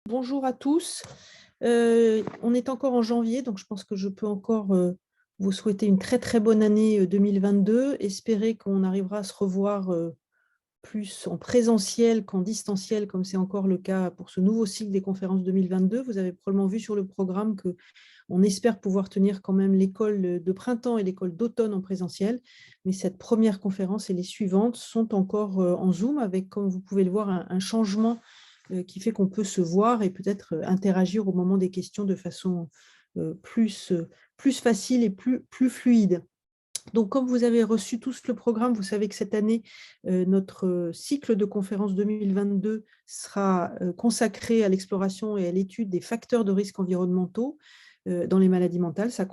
Bonjour à tous. On est encore en janvier, donc je pense que je peux encore vous souhaiter une très très bonne année 2022. Espérer qu'on arrivera à se revoir plus en présentiel qu'en distanciel, comme c'est encore le cas pour ce nouveau cycle des conférences 2022. Vous avez probablement vu sur le programme que on espère pouvoir tenir quand même l'école de printemps et l'école d'automne en présentiel. Mais cette première conférence et les suivantes sont encore en Zoom avec, comme vous pouvez le voir, un changement qui fait qu'on peut se voir et peut-être interagir au moment des questions de façon plus facile et plus fluide. Donc, comme vous avez reçu tous le programme, vous savez que cette année, notre cycle de conférences 2022 sera consacré à l'exploration et à l'étude des facteurs de risques environnementaux dans les maladies mentales. Ça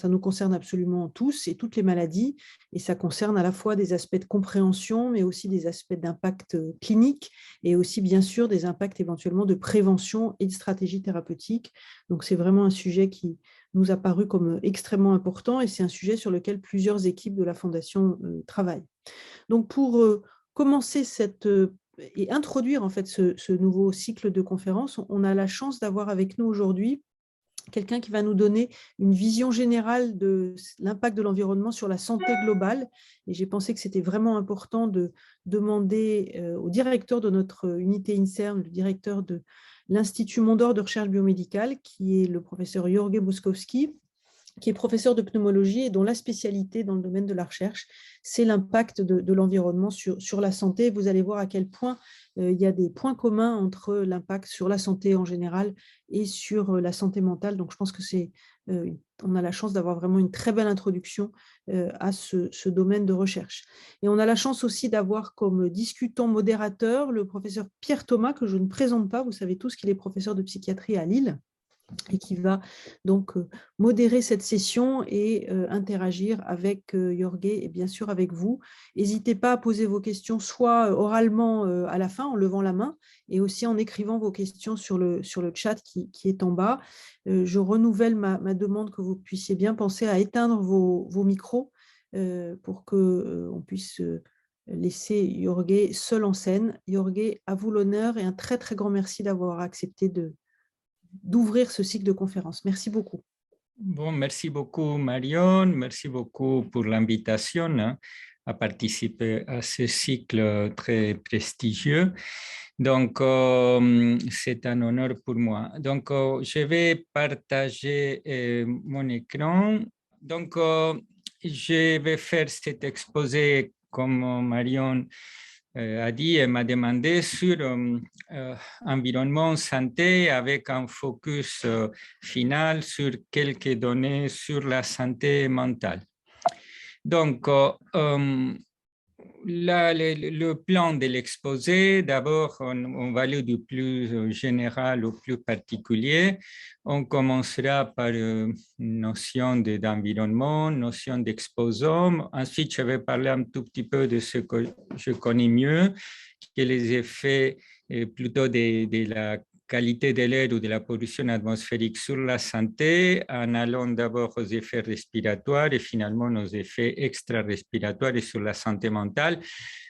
nous concerne absolument tous et toutes les maladies, et ça concerne à la fois des aspects de compréhension, mais aussi des aspects d'impact clinique, et aussi bien sûr des impacts éventuellement de prévention et de stratégie thérapeutique. Donc, c'est vraiment un sujet qui nous a paru comme extrêmement important et c'est un sujet sur lequel plusieurs équipes de la Fondation travaillent. Donc pour commencer et introduire en fait ce nouveau cycle de conférences, on a la chance d'avoir avec nous aujourd'hui quelqu'un qui va nous donner une vision générale de l'impact de l'environnement sur la santé globale. Et j'ai pensé que c'était vraiment important de demander au directeur de notre unité INSERM, le directeur de l'Institut Mondor de recherche biomédicale, qui est le professeur Jorge Buskowski, qui est professeur de pneumologie et dont la spécialité dans le domaine de la recherche, c'est l'impact de l'environnement sur la santé. Vous allez voir à quel point il y a des points communs entre l'impact sur la santé en général et sur la santé mentale. Donc, je pense que on a la chance d'avoir vraiment une très belle introduction à ce domaine de recherche. Et on a la chance aussi d'avoir comme discutant modérateur le professeur Pierre Thomas, que je ne présente pas. Vous savez tous qu'il est professeur de psychiatrie à Lille et qui va donc modérer cette session et interagir avec Jorge et bien sûr avec vous. N'hésitez pas à poser vos questions soit oralement à la fin en levant la main et aussi en écrivant vos questions sur le chat qui est en bas. Je renouvelle ma demande que vous puissiez bien penser à éteindre vos micros pour qu'on puisse laisser Jorge seul en scène. Jorge, à vous l'honneur et un très très grand merci d'avoir accepté d'ouvrir ce cycle de conférences. Merci beaucoup. Bon, merci beaucoup Marion, merci beaucoup pour l'invitation à participer à ce cycle très prestigieux. Donc, c'est un honneur pour moi. Donc, je vais partager mon écran. Donc, je vais faire cet exposé comme Marion a dit et m'a demandé sur environnement santé avec un focus final sur quelques données sur la santé mentale. Donc, le plan de l'exposé, d'abord, on va aller du plus général au plus particulier. On commencera par une notion d'environnement, notion d'exposome. Ensuite, je vais parler un tout petit peu de ce que je connais mieux, qui est les effets plutôt de la qualité de l'air ou de la pollution atmosphérique sur la santé, en allant d'abord aux effets respiratoires et finalement aux effets extra-respiratoires et sur la santé mentale.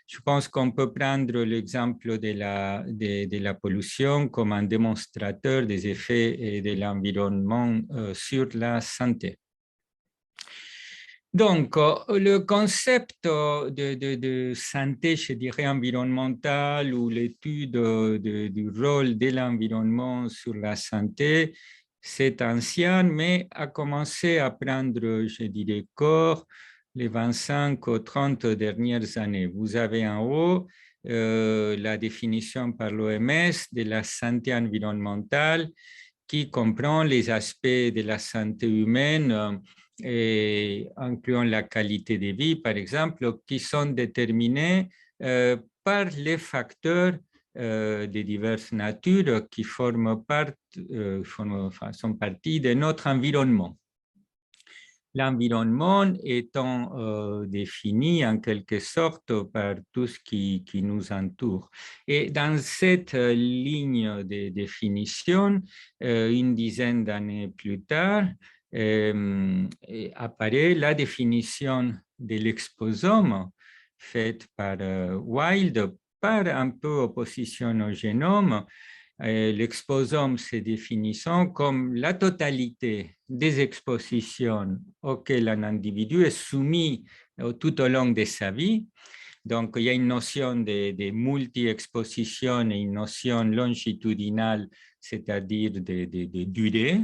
Je pense qu'on peut prendre l'exemple de la pollution comme un démonstrateur des effets de l'environnement sur la santé. Donc, le concept de santé, je dirais, environnementale ou l'étude du rôle de l'environnement sur la santé, c'est ancien, mais a commencé à prendre, je dirais, corps les 25 ou 30 dernières années. Vous avez en haut la définition par l'OMS de la santé environnementale qui comprend les aspects de la santé humaine et incluant la qualité de vie, par exemple, qui sont déterminés par les facteurs de diverses natures qui sont partie de notre environnement. L'environnement étant défini en quelque sorte par tout ce qui nous entoure. Et dans cette ligne de définition, une dizaine d'années plus tard, apparaît la définition de l'exposome faite par Wild, par un peu opposition au génome, l'exposome se définissant comme la totalité des expositions auxquelles un individu est soumis tout au long de sa vie. Donc, il y a une notion de multi-exposition et une notion longitudinale, c'est-à-dire de durée.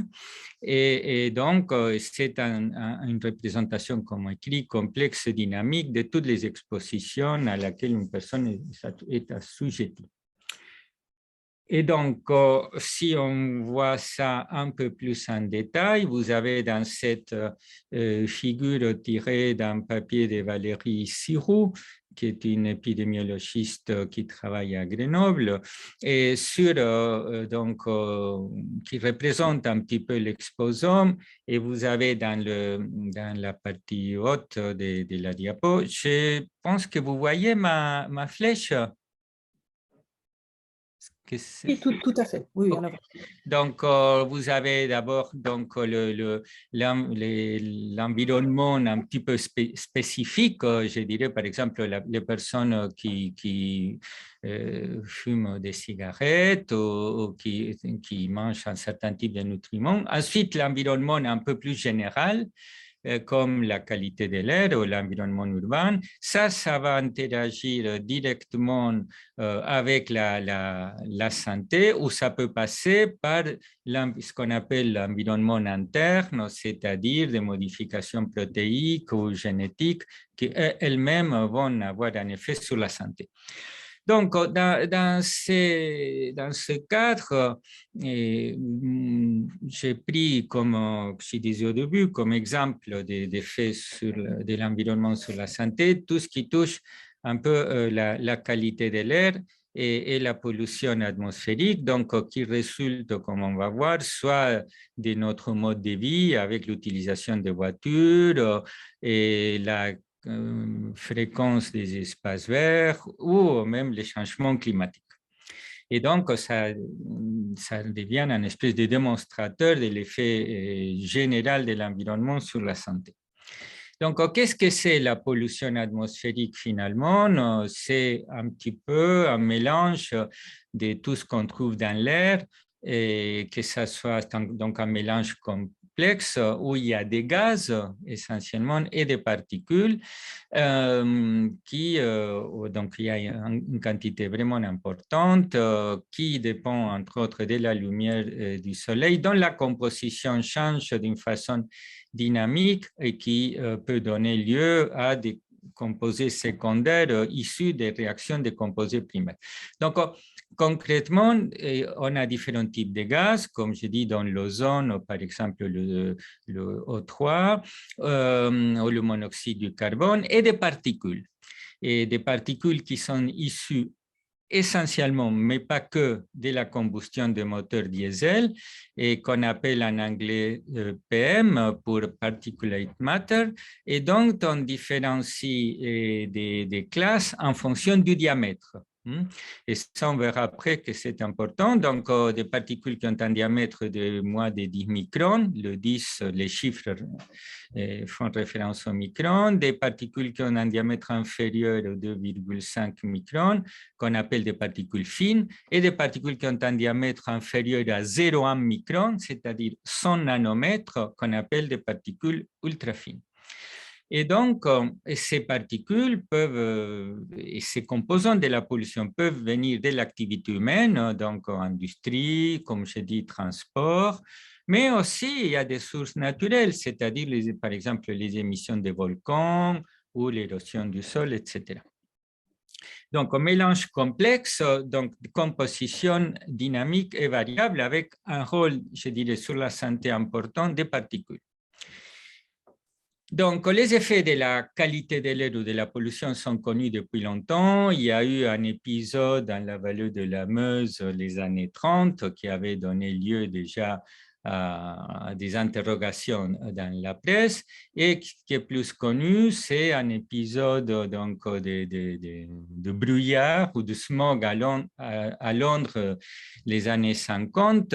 Et donc, c'est une représentation, comme écrit, complexe, dynamique de toutes les expositions à laquelle une personne est assujettie. Et donc, si on voit ça un peu plus en détail, vous avez dans cette figure tirée d'un papier de Valérie Siroux, qui est une épidémiologiste qui travaille à Grenoble, et qui représente un petit peu l'exposome. Et vous avez dans la partie haute de la diapo, je pense que vous voyez ma flèche. Oui, tout à fait. Oui, okay. Donc, vous avez d'abord l'environnement un petit peu spécifique. Je dirais, par exemple, les personnes qui fument des cigarettes ou qui mangent un certain type de nutriments. Ensuite, l'environnement un peu plus général, comme la qualité de l'air ou l'environnement urbain. Ça va interagir directement avec la santé, ou ça peut passer par ce qu'on appelle l'environnement interne, c'est-à-dire des modifications protéiques ou génétiques qui elles-mêmes vont avoir un effet sur la santé. Donc, dans ce cadre, j'ai pris, comme je disais au début, comme exemple des effets de l'environnement sur la santé, tout ce qui touche un peu la qualité de l'air et la pollution atmosphérique, donc qui résulte, comme on va voir, soit de notre mode de vie avec l'utilisation des voitures et la fréquence des espaces verts ou même les changements climatiques. Et donc, ça devient un espèce de démonstrateur de l'effet général de l'environnement sur la santé. Donc, qu'est-ce que c'est la pollution atmosphérique finalement? C'est un petit peu un mélange de tout ce qu'on trouve dans l'air, et que ça soit donc un mélange complexe où il y a des gaz essentiellement et des particules donc il y a une quantité vraiment importante qui dépend entre autres de la lumière du soleil, dont la composition change d'une façon dynamique et qui peut donner lieu à des composés secondaires issus des réactions des composés primaires. Donc, concrètement, on a différents types de gaz, comme je dis dans l'ozone, par exemple le O3, ou le monoxyde du carbone, et des particules. Et des particules qui sont issues essentiellement, mais pas que, de la combustion de moteurs diesel, et qu'on appelle en anglais PM pour particulate matter. Et donc, on différencie des classes en fonction du diamètre. Et ça, on verra après que c'est important. Donc, des particules qui ont un diamètre de moins de 10 microns, le 10, les chiffres font référence au micron, des particules qui ont un diamètre inférieur à 2,5 microns, qu'on appelle des particules fines, et des particules qui ont un diamètre inférieur à 0,1 micron, c'est-à-dire 100 nanomètres, qu'on appelle des particules ultra fines. Et donc, ces particules et ces composants de la pollution peuvent venir de l'activité humaine, donc industrie, comme je dis, transport, mais aussi il y a des sources naturelles, c'est-à-dire par exemple les émissions des volcans ou l'érosion du sol, etc. Donc, un mélange complexe, donc composition dynamique et variable avec un rôle, je dirais, sur la santé important des particules. Donc, les effets de la qualité de l'air ou de la pollution sont connus depuis longtemps. Il y a eu un épisode dans la vallée de la Meuse les années 30 qui avait donné lieu déjà à des interrogations dans la presse, et qui est plus connu, c'est un épisode donc, de brouillard ou de smog à Londres les années 50,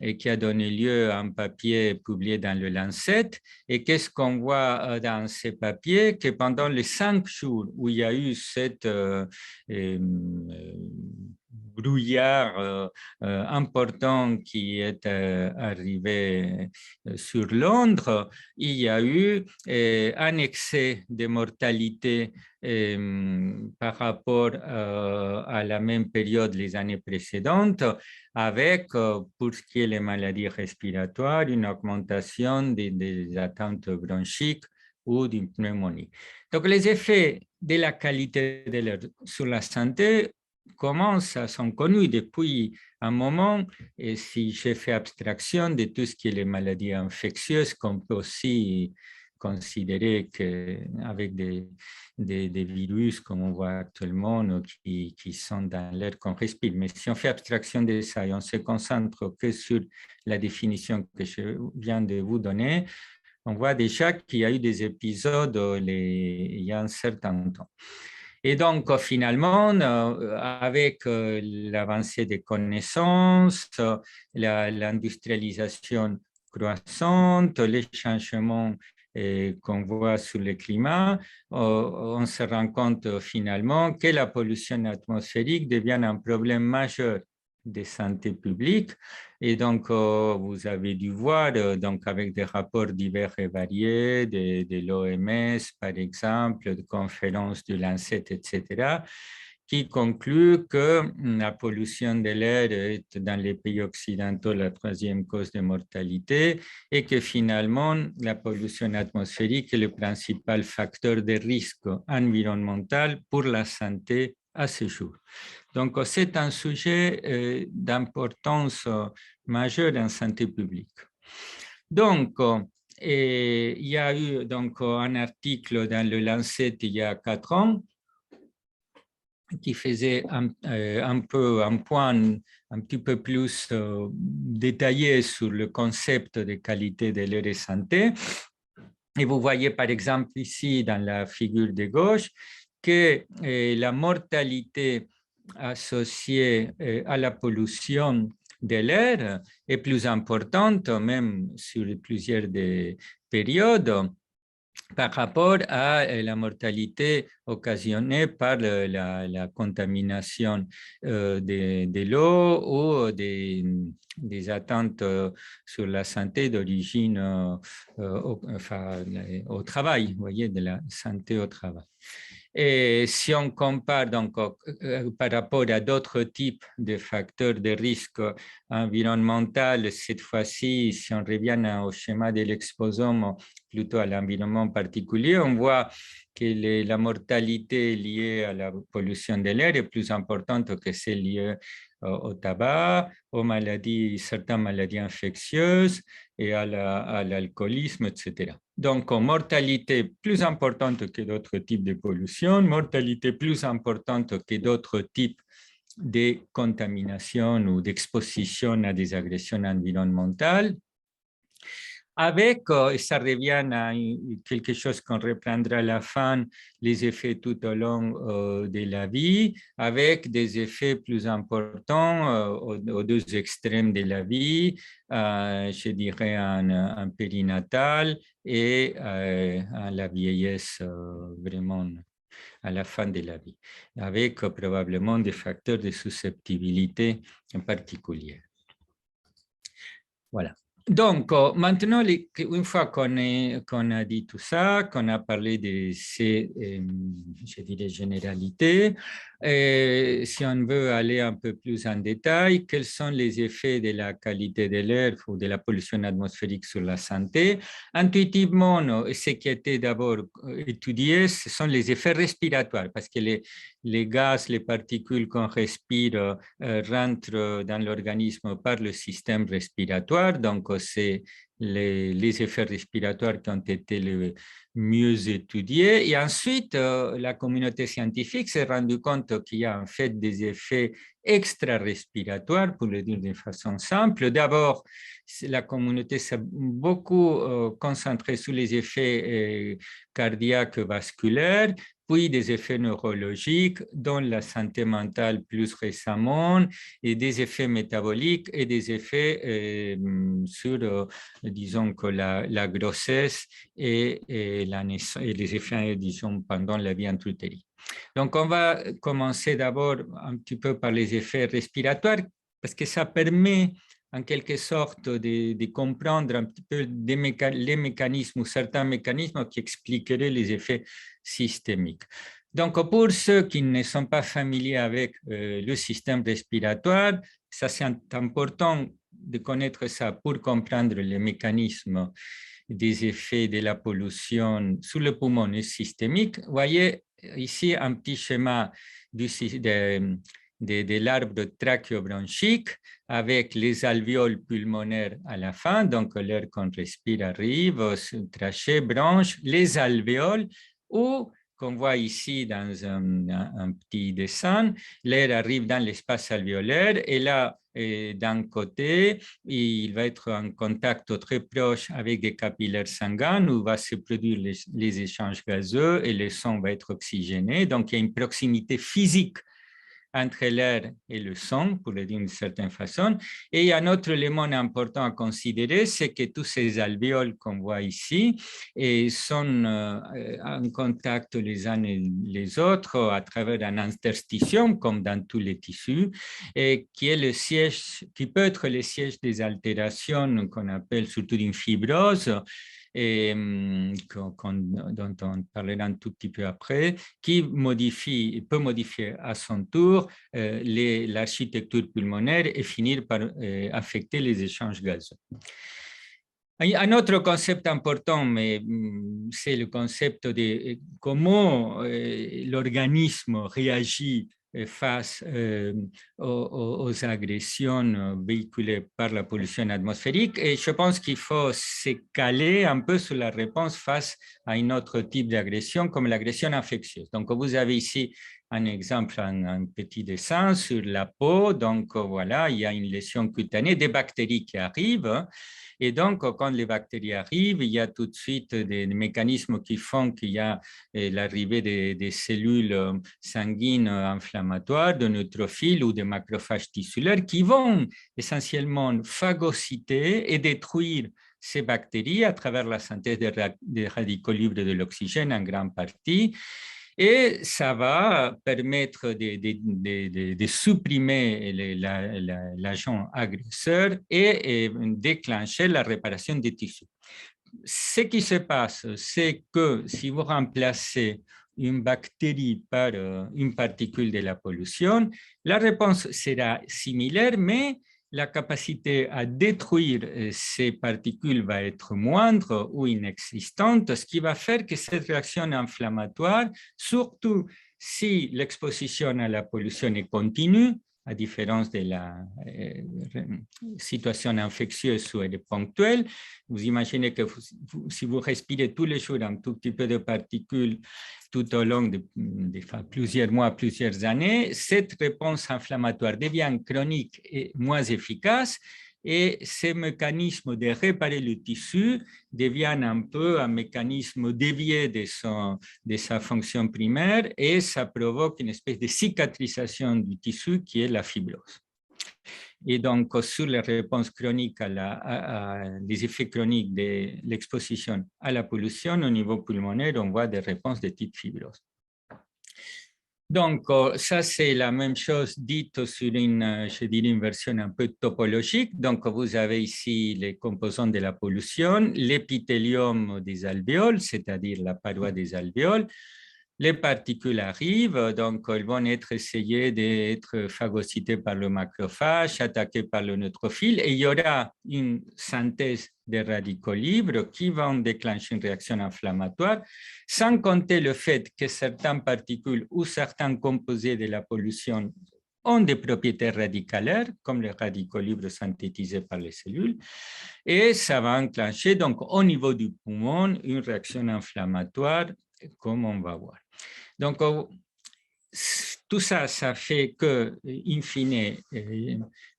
et qui a donné lieu à un papier publié dans le Lancet. Et qu'est-ce qu'on voit dans ces papiers? Que pendant les 5 jours où il y a eu cette brouillard important qui est arrivé sur Londres, il y a eu un excès de mortalité par rapport à la même période les années précédentes, avec, pour ce qui est des maladies respiratoires, une augmentation des atteintes bronchiques ou d'une pneumonie. Donc, les effets de la qualité de l'air sur la santé sont connus depuis un moment, et si j'ai fait abstraction de tout ce qui est les maladies infectieuses, qu'on peut aussi considérer qu'avec des virus comme on voit actuellement qui sont dans l'air qu'on respire. Mais si on fait abstraction de ça et on se concentre que sur la définition que je viens de vous donner, on voit déjà qu'il y a eu des épisodes il y a un certain temps. Et donc, finalement, avec l'avancée des connaissances, l'industrialisation croissante, les changements qu'on voit sur le climat, on se rend compte finalement que la pollution atmosphérique devient un problème majeur de santé publique. Et donc, vous avez dû voir, donc avec des rapports divers et variés de l'OMS, par exemple, de conférences du Lancet, etc., qui concluent que la pollution de l'air est dans les pays occidentaux la troisième cause de mortalité et que finalement, la pollution atmosphérique est le principal facteur de risque environnemental pour la santé à ce jour. Donc, c'est un sujet d'importance majeure en santé publique. Donc, il y a eu donc, un article dans le Lancet il y a 4 ans qui faisait un point un petit peu plus détaillé sur le concept de qualité de l'air et santé. Et vous voyez par exemple ici dans la figure de gauche que la mortalité associée à la pollution de l'air est plus importante, même sur plusieurs des périodes, par rapport à la mortalité occasionnée par la contamination de l'eau ou des attentes sur la santé d'origine au travail, vous voyez, de la santé au travail. Et si on compare donc par rapport à d'autres types de facteurs de risque environnemental, cette fois-ci, si on revient au schéma de l'exposome, plutôt à l'environnement particulier, on voit que la mortalité liée à la pollution de l'air est plus importante que celle liée au tabac, aux maladies, certaines maladies infectieuses et à l'alcoolisme, etc. Donc, mortalité plus importante que d'autres types de pollution, mortalité plus importante que d'autres types de contamination ou d'exposition à des agressions environnementales. Avec, et ça revient à quelque chose qu'on reprendra à la fin, les effets tout au long de la vie, avec des effets plus importants aux deux extrêmes de la vie, je dirais en périnatal et à la vieillesse vraiment à la fin de la vie, avec probablement des facteurs de susceptibilité en particulier. Voilà. Donc, maintenant, une fois qu'on a dit tout ça, qu'on a parlé de ces, je dirais, généralités, si on veut aller un peu plus en détail, quels sont les effets de la qualité de l'air ou de la pollution atmosphérique sur la santé? Intuitivement, ce qui a été d'abord étudié, ce sont les effets respiratoires, parce que les gaz, les particules qu'on respire rentrent dans l'organisme par le système respiratoire, donc c'est les effets respiratoires qui ont été les mieux étudiés. Et ensuite, la communauté scientifique s'est rendue compte qu'il y a en fait des effets extra-respiratoires, pour le dire de façon simple. D'abord, la communauté s'est beaucoup concentrée sur les effets cardiaques vasculaires, puis des effets neurologiques, dont la santé mentale plus récemment, et des effets métaboliques et des effets sur, disons, que la grossesse et les effets, disons, pendant la vie intra-utérine. Donc, on va commencer d'abord un petit peu par les effets respiratoires parce que ça permet en quelque sorte de comprendre un petit peu les mécanismes ou certains mécanismes qui expliqueraient les effets systémiques. Donc, pour ceux qui ne sont pas familiers avec le système respiratoire, ça c'est important de connaître ça pour comprendre les mécanismes des effets de la pollution sur le poumon et systémique. Vous voyez ici un petit schéma de l'arbre trachéobronchique avec les alvéoles pulmonaires à la fin, donc l'air qu'on respire arrive, trachée, bronche, les alvéoles, où qu'on voit ici dans un petit dessin, l'air arrive dans l'espace alvéolaire et là, d'un côté, il va être en contact très proche avec des capillaires sanguins où va se produire les échanges gazeux et le sang va être oxygéné. Donc, il y a une proximité physique entre l'air et le sang, pour le dire d'une certaine façon. Et il y a un autre élément important à considérer, c'est que tous ces alvéoles qu'on voit ici sont en contact les uns et les autres à travers un interstitium, comme dans tous les tissus, et qui est le siège, qui peut être le siège des altérations qu'on appelle surtout une fibrose, et, dont on parlera un tout petit peu après, qui peut modifier à son tour l'architecture pulmonaire et finir par affecter les échanges gazeux. Un autre concept important, mais c'est le concept de comment l'organisme réagit face aux agressions véhiculées par la pollution atmosphérique. Et je pense qu'il faut se caler un peu sur la réponse face à un autre type d'agression, comme l'agression infectieuse. Donc, vous avez ici un exemple, un petit dessin sur la peau. Donc, voilà, il y a une lésion cutanée, des bactéries qui arrivent. Et donc, quand les bactéries arrivent, il y a tout de suite des mécanismes qui font qu'il y a l'arrivée des cellules sanguines inflammatoires, de neutrophiles ou de macrophages tissulaires qui vont essentiellement phagocyter et détruire ces bactéries à travers la synthèse des radicaux libres de l'oxygène en grande partie. Et ça va permettre de supprimer l'agent agresseur et déclencher la réparation des tissus. Ce qui se passe, c'est que si vous remplacez une bactérie par une particule de la pollution, la réponse sera similaire, mais la capacité à détruire ces particules va être moindre ou inexistante, ce qui va faire que cette réaction inflammatoire, surtout si l'exposition à la pollution est continue, à différence de la situation infectieuse où elle est ponctuelle. Vous imaginez que si vous respirez tous les jours un tout petit peu de particules tout au long de plusieurs mois, plusieurs années, cette réponse inflammatoire devient chronique et moins efficace. Et ces mécanismes de réparer le tissu deviennent un peu un mécanisme dévié de sa fonction primaire et ça provoque une espèce de cicatrisation du tissu qui est la fibrose. Et donc, sur les réponses chroniques les effets chroniques de l'exposition à la pollution au niveau pulmonaire, on voit des réponses de type fibrose. Donc, ça, c'est la même chose dite sur je dirais, une version un peu topologique. Donc, vous avez ici les composants de la pollution, l'épithélium des alvéoles, c'est-à-dire la paroi des alvéoles. Les particules arrivent, donc elles vont essayer d'être phagocytées par le macrophage, attaquées par le neutrophile, et il y aura une synthèse des radicaux libres qui vont déclencher une réaction inflammatoire, sans compter le fait que certaines particules ou certains composés de la pollution ont des propriétés radicalaires, comme les radicaux libres synthétisés par les cellules, et ça va enclencher donc au niveau du poumon une réaction inflammatoire, comme on va voir. Donc, tout ça, ça fait que, in fine,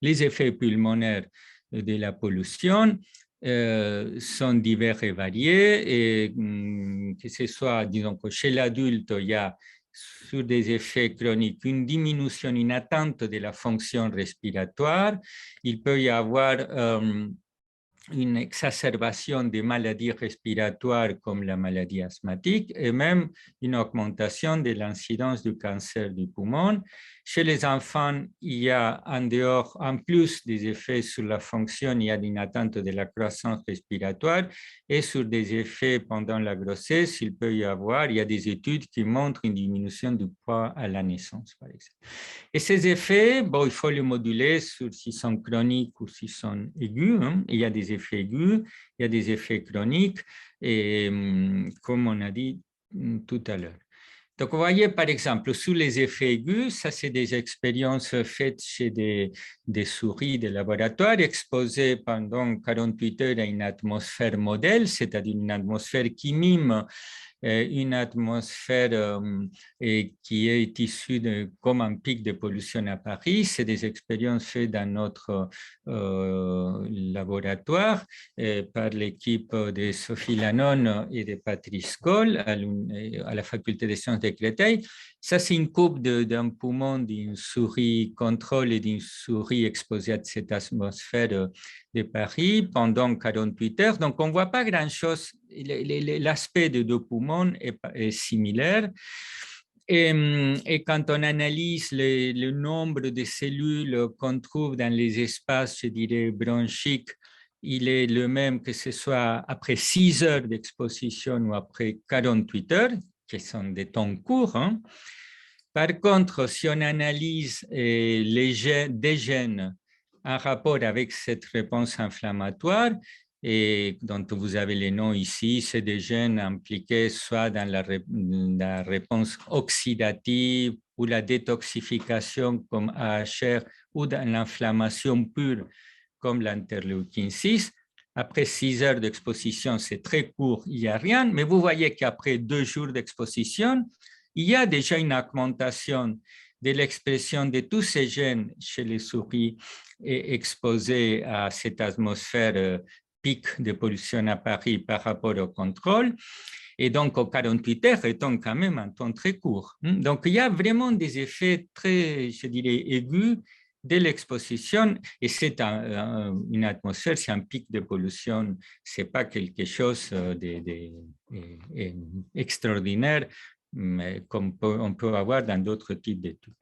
les effets pulmonaires de la pollution sont divers et variés, et que ce soit, disons que chez l'adulte, il y a sur des effets chroniques une diminution, une atteinte de la fonction respiratoire. Il peut y avoir une exacerbation des maladies respiratoires comme la maladie asthmatique et même une augmentation de l'incidence du cancer du poumon. Chez les enfants, il y a en plus des effets sur la fonction, il y a une atteinte de la croissance respiratoire et sur des effets pendant la grossesse, il peut y avoir, il y a des études qui montrent une diminution du poids à la naissance, par exemple. Et ces effets, bon, il faut les moduler sur s'ils sont chroniques ou s'ils sont aigus. Hein. Il y a des effets aigus, il y a des effets chroniques, et comme on a dit tout à l'heure. Donc, vous voyez, par exemple, sous les effets aigus, ça, c'est des expériences faites chez des souris de laboratoire exposées pendant 48 heures à une atmosphère modèle, c'est-à-dire une atmosphère qui mime une atmosphère qui est issue comme un pic de pollution à Paris. C'est des expériences faites dans notre laboratoire par l'équipe de Sophie Lannon et de Patrice Coll à la faculté des sciences de Créteil. Ça, c'est une coupe d'un poumon d'une souris contrôle et d'une souris exposée à cette atmosphère de Paris pendant 48 heures. Donc, on ne voit pas grand-chose. L'aspect des deux poumons est similaire. Et quand on analyse le nombre de cellules qu'on trouve dans les espaces, je dirais, bronchiques, il est le même que ce soit après 6 heures d'exposition ou après 48 heures, qui sont des temps courts. Hein. Par contre, si on analyse des gènes en rapport avec cette réponse inflammatoire, et dont vous avez les noms ici, c'est des gènes impliqués soit dans la réponse oxydative ou la détoxification comme AHR ou dans l'inflammation pure comme l'interleukine 6. Après 6 heures d'exposition, c'est très court, il n'y a rien, mais vous voyez qu'après 2 jours d'exposition, il y a déjà une augmentation de l'expression de tous ces gènes chez les souris exposées à cette atmosphère pic de pollution à Paris par rapport au contrôle. Et donc, aux 48 heures étant quand même un temps très court. Donc, il y a vraiment des effets très, je dirais, aigus de l'exposition. Et c'est une atmosphère, c'est un pic de pollution. Ce n'est pas quelque chose d'extraordinaire comme on peut avoir dans d'autres types d'études.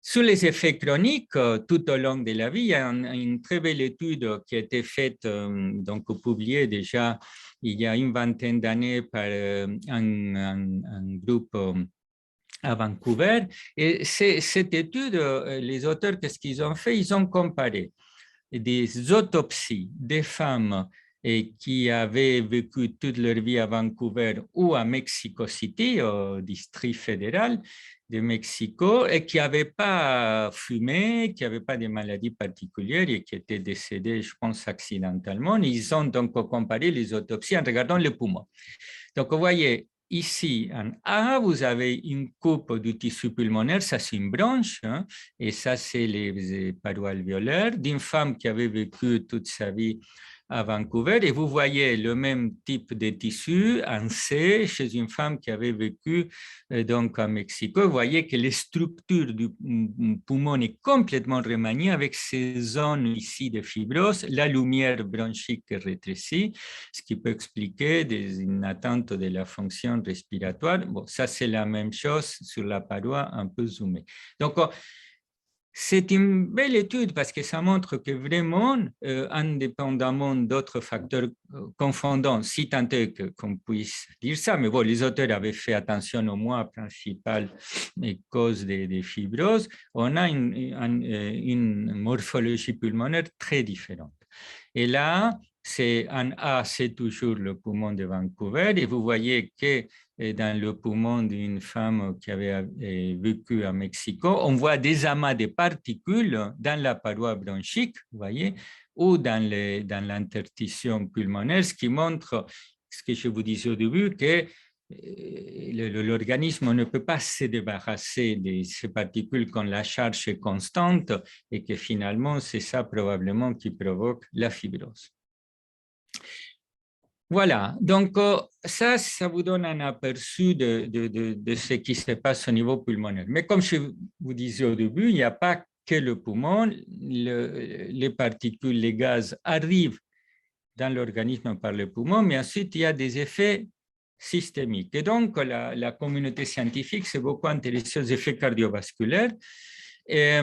Sur les effets chroniques, tout au long de la vie, il y a une très belle étude qui a été faite, donc publiée déjà il y a une vingtaine d'années par un groupe à Vancouver. Et cette étude, les auteurs, qu'est-ce qu'ils ont fait? Ils ont comparé des autopsies des femmes qui avaient vécu toute leur vie à Vancouver ou à Mexico City, au district fédéral de Mexico, et qui n'avaient pas fumé, qui n'avaient pas de maladies particulières et qui étaient décédées, je pense, accidentellement. Ils ont donc comparé les autopsies en regardant les poumons. Donc, vous voyez, ici, en A, vous avez une coupe du tissu pulmonaire, ça c'est une branche, hein, et ça c'est les parois alvéolaires d'une femme qui avait vécu toute sa vie à Vancouver, et vous voyez le même type de tissu en C chez une femme qui avait vécu donc à Mexico. Vous voyez que les structures du poumon est complètement remaniée avec ces zones ici de fibrose, la lumière bronchique rétrécie, ce qui peut expliquer une atteinte de la fonction respiratoire. Bon, ça c'est la même chose sur la paroi un peu zoomée. Donc, c'est une belle étude parce que ça montre que vraiment, indépendamment d'autres facteurs confondants, si tant est qu'on puisse dire ça, mais bon, les auteurs avaient fait attention au moins principales causes des fibroses, on a une morphologie pulmonaire très différente. Et là, en A, c'est toujours le poumon de Vancouver, et vous voyez que dans le poumon d'une femme qui avait vécu à Mexico, on voit des amas de particules dans la paroi bronchique, vous voyez, ou dans l'interstition pulmonaire, ce qui montre ce que je vous disais au début, que l'organisme ne peut pas se débarrasser de ces particules quand la charge est constante et que finalement, c'est ça probablement qui provoque la fibrose. Voilà, donc ça vous donne un aperçu de ce qui se passe au niveau pulmonaire. Mais comme je vous disais au début, il n'y a pas que le poumon, les particules, les gaz arrivent dans l'organisme par le poumon, mais ensuite il y a des effets systémiques. Et donc la communauté scientifique s'est beaucoup intéressée aux effets cardiovasculaires. Et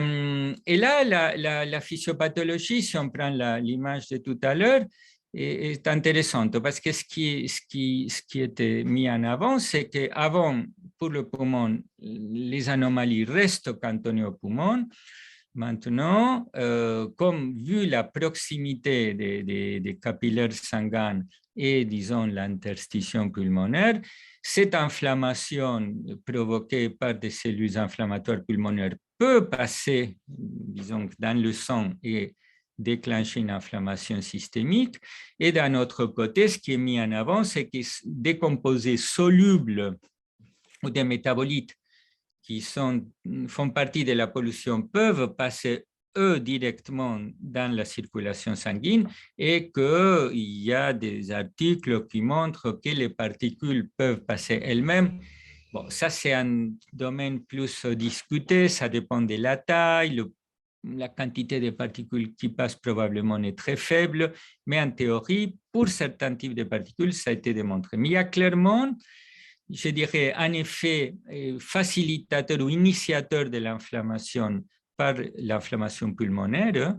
là, la physiopathologie, si on prend l'image de tout à l'heure, est intéressante parce que ce qui était mis en avant, c'est qu'avant, pour le poumon, les anomalies restent cantonnées au poumon. Maintenant, comme vu la proximité des capillaires sanguins et, disons, l'interstition pulmonaire, cette inflammation provoquée par des cellules inflammatoires pulmonaires peut passer, disons, dans le sang et déclencher une inflammation systémique. Et d'un autre côté, ce qui est mis en avant, c'est que des composés solubles ou des métabolites qui font partie de la pollution peuvent passer, eux, directement dans la circulation sanguine et qu'il y a des articles qui montrent que les particules peuvent passer elles-mêmes. Bon, ça, c'est un domaine plus discuté, ça dépend de la taille, la quantité de particules qui passent probablement est très faible, mais en théorie, pour certains types de particules, ça a été démontré. Mais il y a clairement, je dirais, un effet facilitateur ou initiateur de l'inflammation par l'inflammation pulmonaire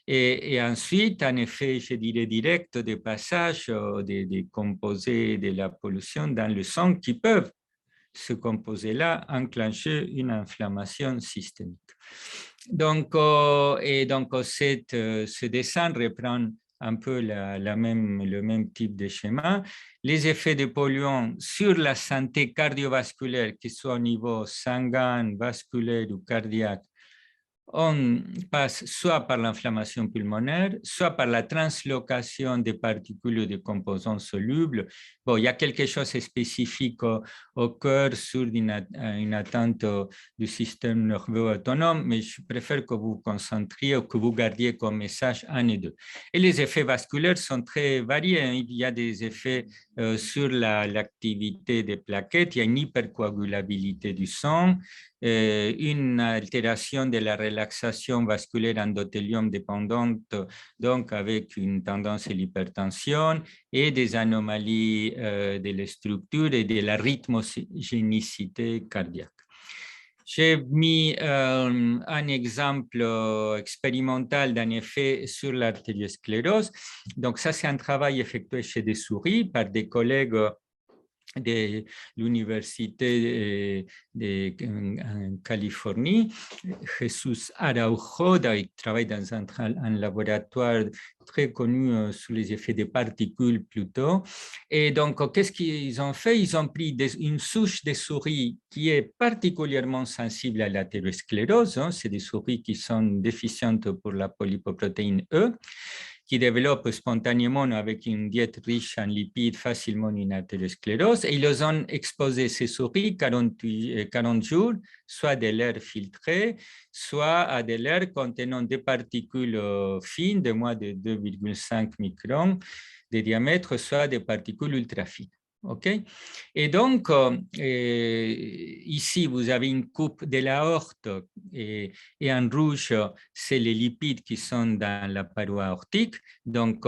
et ensuite un effet, je dirais, direct de passage des composés de la pollution dans le sang qui peuvent, ce composé-là, enclencher une inflammation systémique. Donc, ce dessin reprend un peu le même type de schéma. Les effets des polluants sur la santé cardiovasculaire, qu'ils soient au niveau sanguin, vasculaire ou cardiaque, on passe soit par l'inflammation pulmonaire, soit par la translocation des particules ou des composants solubles. Bon, il y a quelque chose de spécifique au cœur sur une atteinte du système nerveux autonome, mais je préfère que vous vous concentriez ou que vous gardiez comme message un et deux. Et les effets vasculaires sont très variés. Il y a des effets sur l'activité des plaquettes, il y a une hypercoagulabilité du sang, une altération de la relaxation vasculaire endothélium dépendante, donc avec une tendance à l'hypertension et des anomalies de la structure et de la rythmogénicité cardiaque. J'ai mis un exemple expérimental d'un effet sur l'artériosclérose. Donc ça, c'est un travail effectué chez des souris par des collègues de l'université de Californie, Jesus Araujo, qui travaille dans un laboratoire très connu sur les effets des particules plutôt. Et donc, qu'est-ce qu'ils ont fait? Ils ont pris une souche de souris qui est particulièrement sensible à l'athérosclérose. C'est des souris qui sont déficientes pour la polypoprotéine E, qui développent spontanément avec une diète riche en lipides facilement une athérosclérose. Et ils ont exposé ces souris 40 jours, soit à de l'air filtré, soit à de l'air contenant des particules fines de moins de 2,5 microns de diamètre, soit des particules ultra fines. Okay? Et donc, ici, vous avez une coupe de l'aorte et en rouge, c'est les lipides qui sont dans la paroi aortique. Donc,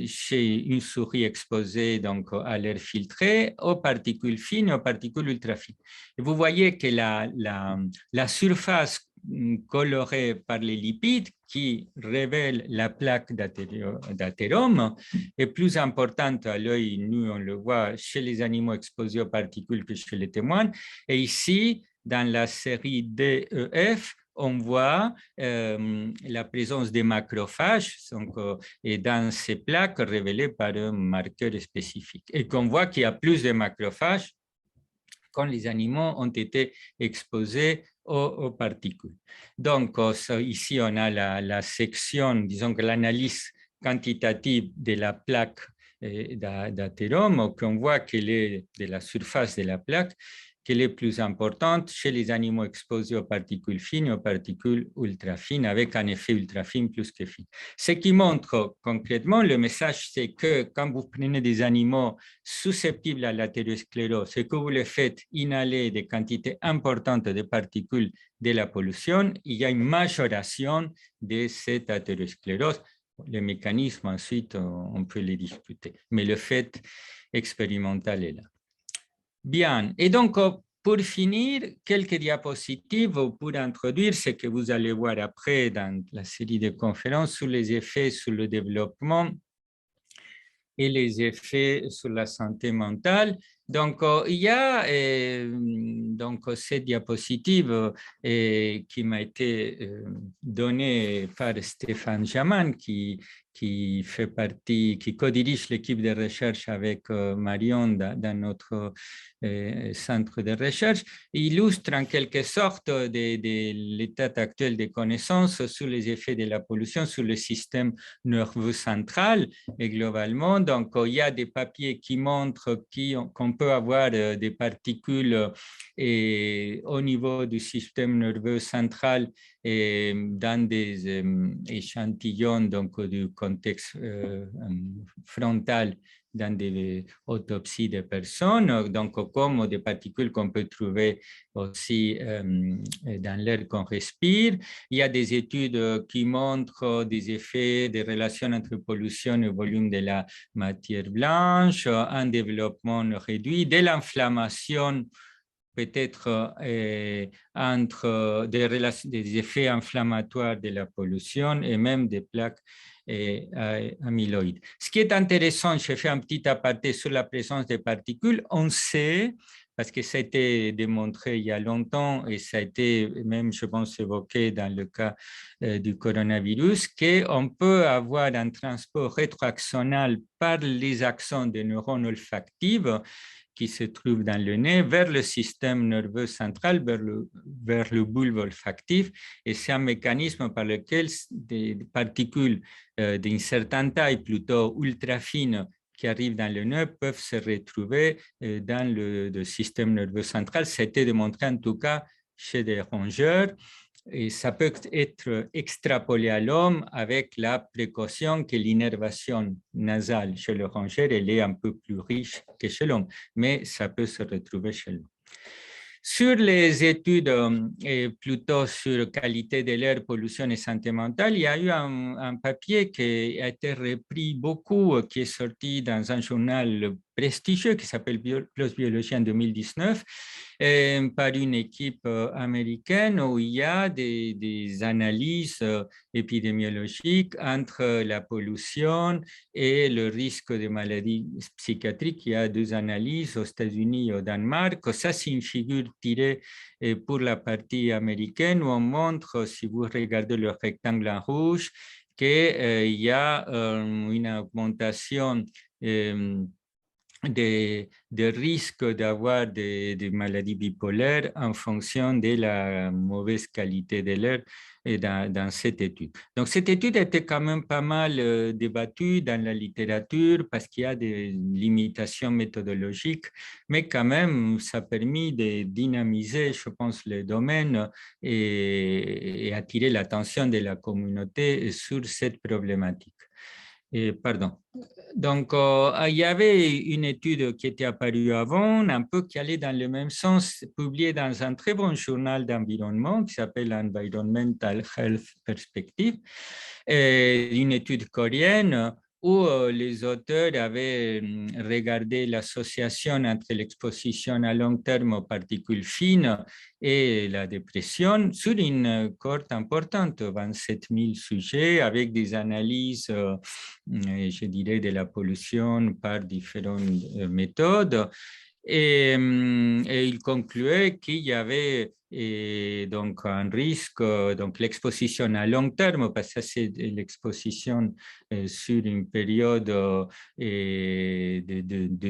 chez une souris exposée donc, à l'air filtré, aux particules fines et aux particules ultra fines. Et vous voyez que la surface colorée par les lipides qui révèle la plaque d'athérome est plus importante à l'œil nu, on le voit chez les animaux exposés aux particules que chez les témoins. Et ici, dans la série DEF, on voit la présence des macrophages donc, et dans ces plaques révélées par un marqueur spécifique. Et qu'on voit qu'il y a plus de macrophages quand les animaux ont été exposés aux particules. Donc, ici, on a la section, disons que l'analyse quantitative de la plaque d'athérome, qu'on voit qu'elle est de la surface de la plaque, qu'elle est plus importante chez les animaux exposés aux particules fines et aux particules ultra fines, avec un effet ultra fin plus que fin. Ce qui montre concrètement, le message, c'est que quand vous prenez des animaux susceptibles à l'athérosclérose et que vous les faites inhaler des quantités importantes de particules de la pollution, il y a une majoration de cette athérosclérose. les mécanismes, ensuite, on peut les discuter. Mais le fait expérimental est là. Bien. Et donc, pour finir, quelques diapositives pour introduire ce que vous allez voir après dans la série de conférences sur les effets sur le développement et les effets sur la santé mentale. Donc, il y a donc, cette diapositive qui m'a été donnée par Stéphane Jaman, qui fait partie, qui co-dirige l'équipe de recherche avec Marion dans notre centre de recherche, illustre en quelque sorte l'état actuel des connaissances sur les effets de la pollution sur le système nerveux central. Et globalement, donc, il y a des papiers qui montrent qu'on peut avoir des particules au niveau du système nerveux central et dans des échantillons donc, du contexte frontal dans des autopsies de personnes, donc comme des particules qu'on peut trouver aussi dans l'air qu'on respire. Il y a des études qui montrent des effets des relations entre pollution et volume de la matière blanche, un développement réduit, de l'inflammation peut-être entre des effets inflammatoires de la pollution et même des plaques amyloïdes. Ce qui est intéressant, je fais un petit aparté sur la présence des particules. On sait, parce que ça a été démontré il y a longtemps et ça a été même, je pense, évoqué dans le cas du coronavirus, qu'on peut avoir un transport rétroaxonal par les axons des neurones olfactifs qui se trouve dans le nez vers le système nerveux central, vers le bulbe olfactif. Et c'est un mécanisme par lequel des particules d'une certaine taille, plutôt ultra fine, qui arrivent dans le nez peuvent se retrouver dans le système nerveux central. Ça a été démontré en tout cas chez des rongeurs. Et ça peut être extrapolé à l'homme avec la précaution que l'innervation nasale chez le rongeur, elle est un peu plus riche que chez l'homme, mais ça peut se retrouver chez l'homme. Sur les études plutôt sur qualité de l'air, pollution et santé mentale, il y a eu un papier qui a été repris beaucoup, qui est sorti dans un journal prestigieux qui s'appelle PLOS Biologie en 2019, par une équipe américaine où il y a des analyses épidémiologiques entre la pollution et le risque de maladies psychiatriques. Il y a deux analyses aux États-Unis et au Danemark. Ça, c'est une figure tirée pour la partie américaine où on montre, si vous regardez le rectangle en rouge, qu'il y a une augmentation des risques d'avoir des maladies bipolaires en fonction de la mauvaise qualité de l'air dans cette étude. Donc, cette étude était quand même pas mal débattue dans la littérature parce qu'il y a des limitations méthodologiques, mais quand même, ça a permis de dynamiser, je pense, le domaine et attirer l'attention de la communauté sur cette problématique. Pardon. Donc, il y avait une étude qui était apparue avant, un peu qui allait dans le même sens, publiée dans un très bon journal d'environnement qui s'appelle Environmental Health Perspective, une étude coréenne où les auteurs avaient regardé l'association entre l'exposition à long terme aux particules fines et la dépression sur une cohorte importante, 27 000 sujets, avec des analyses, je dirais, de la pollution par différentes méthodes. Et il concluait qu'il y avait donc un risque, donc l'exposition à long terme, parce que c'est l'exposition sur une période de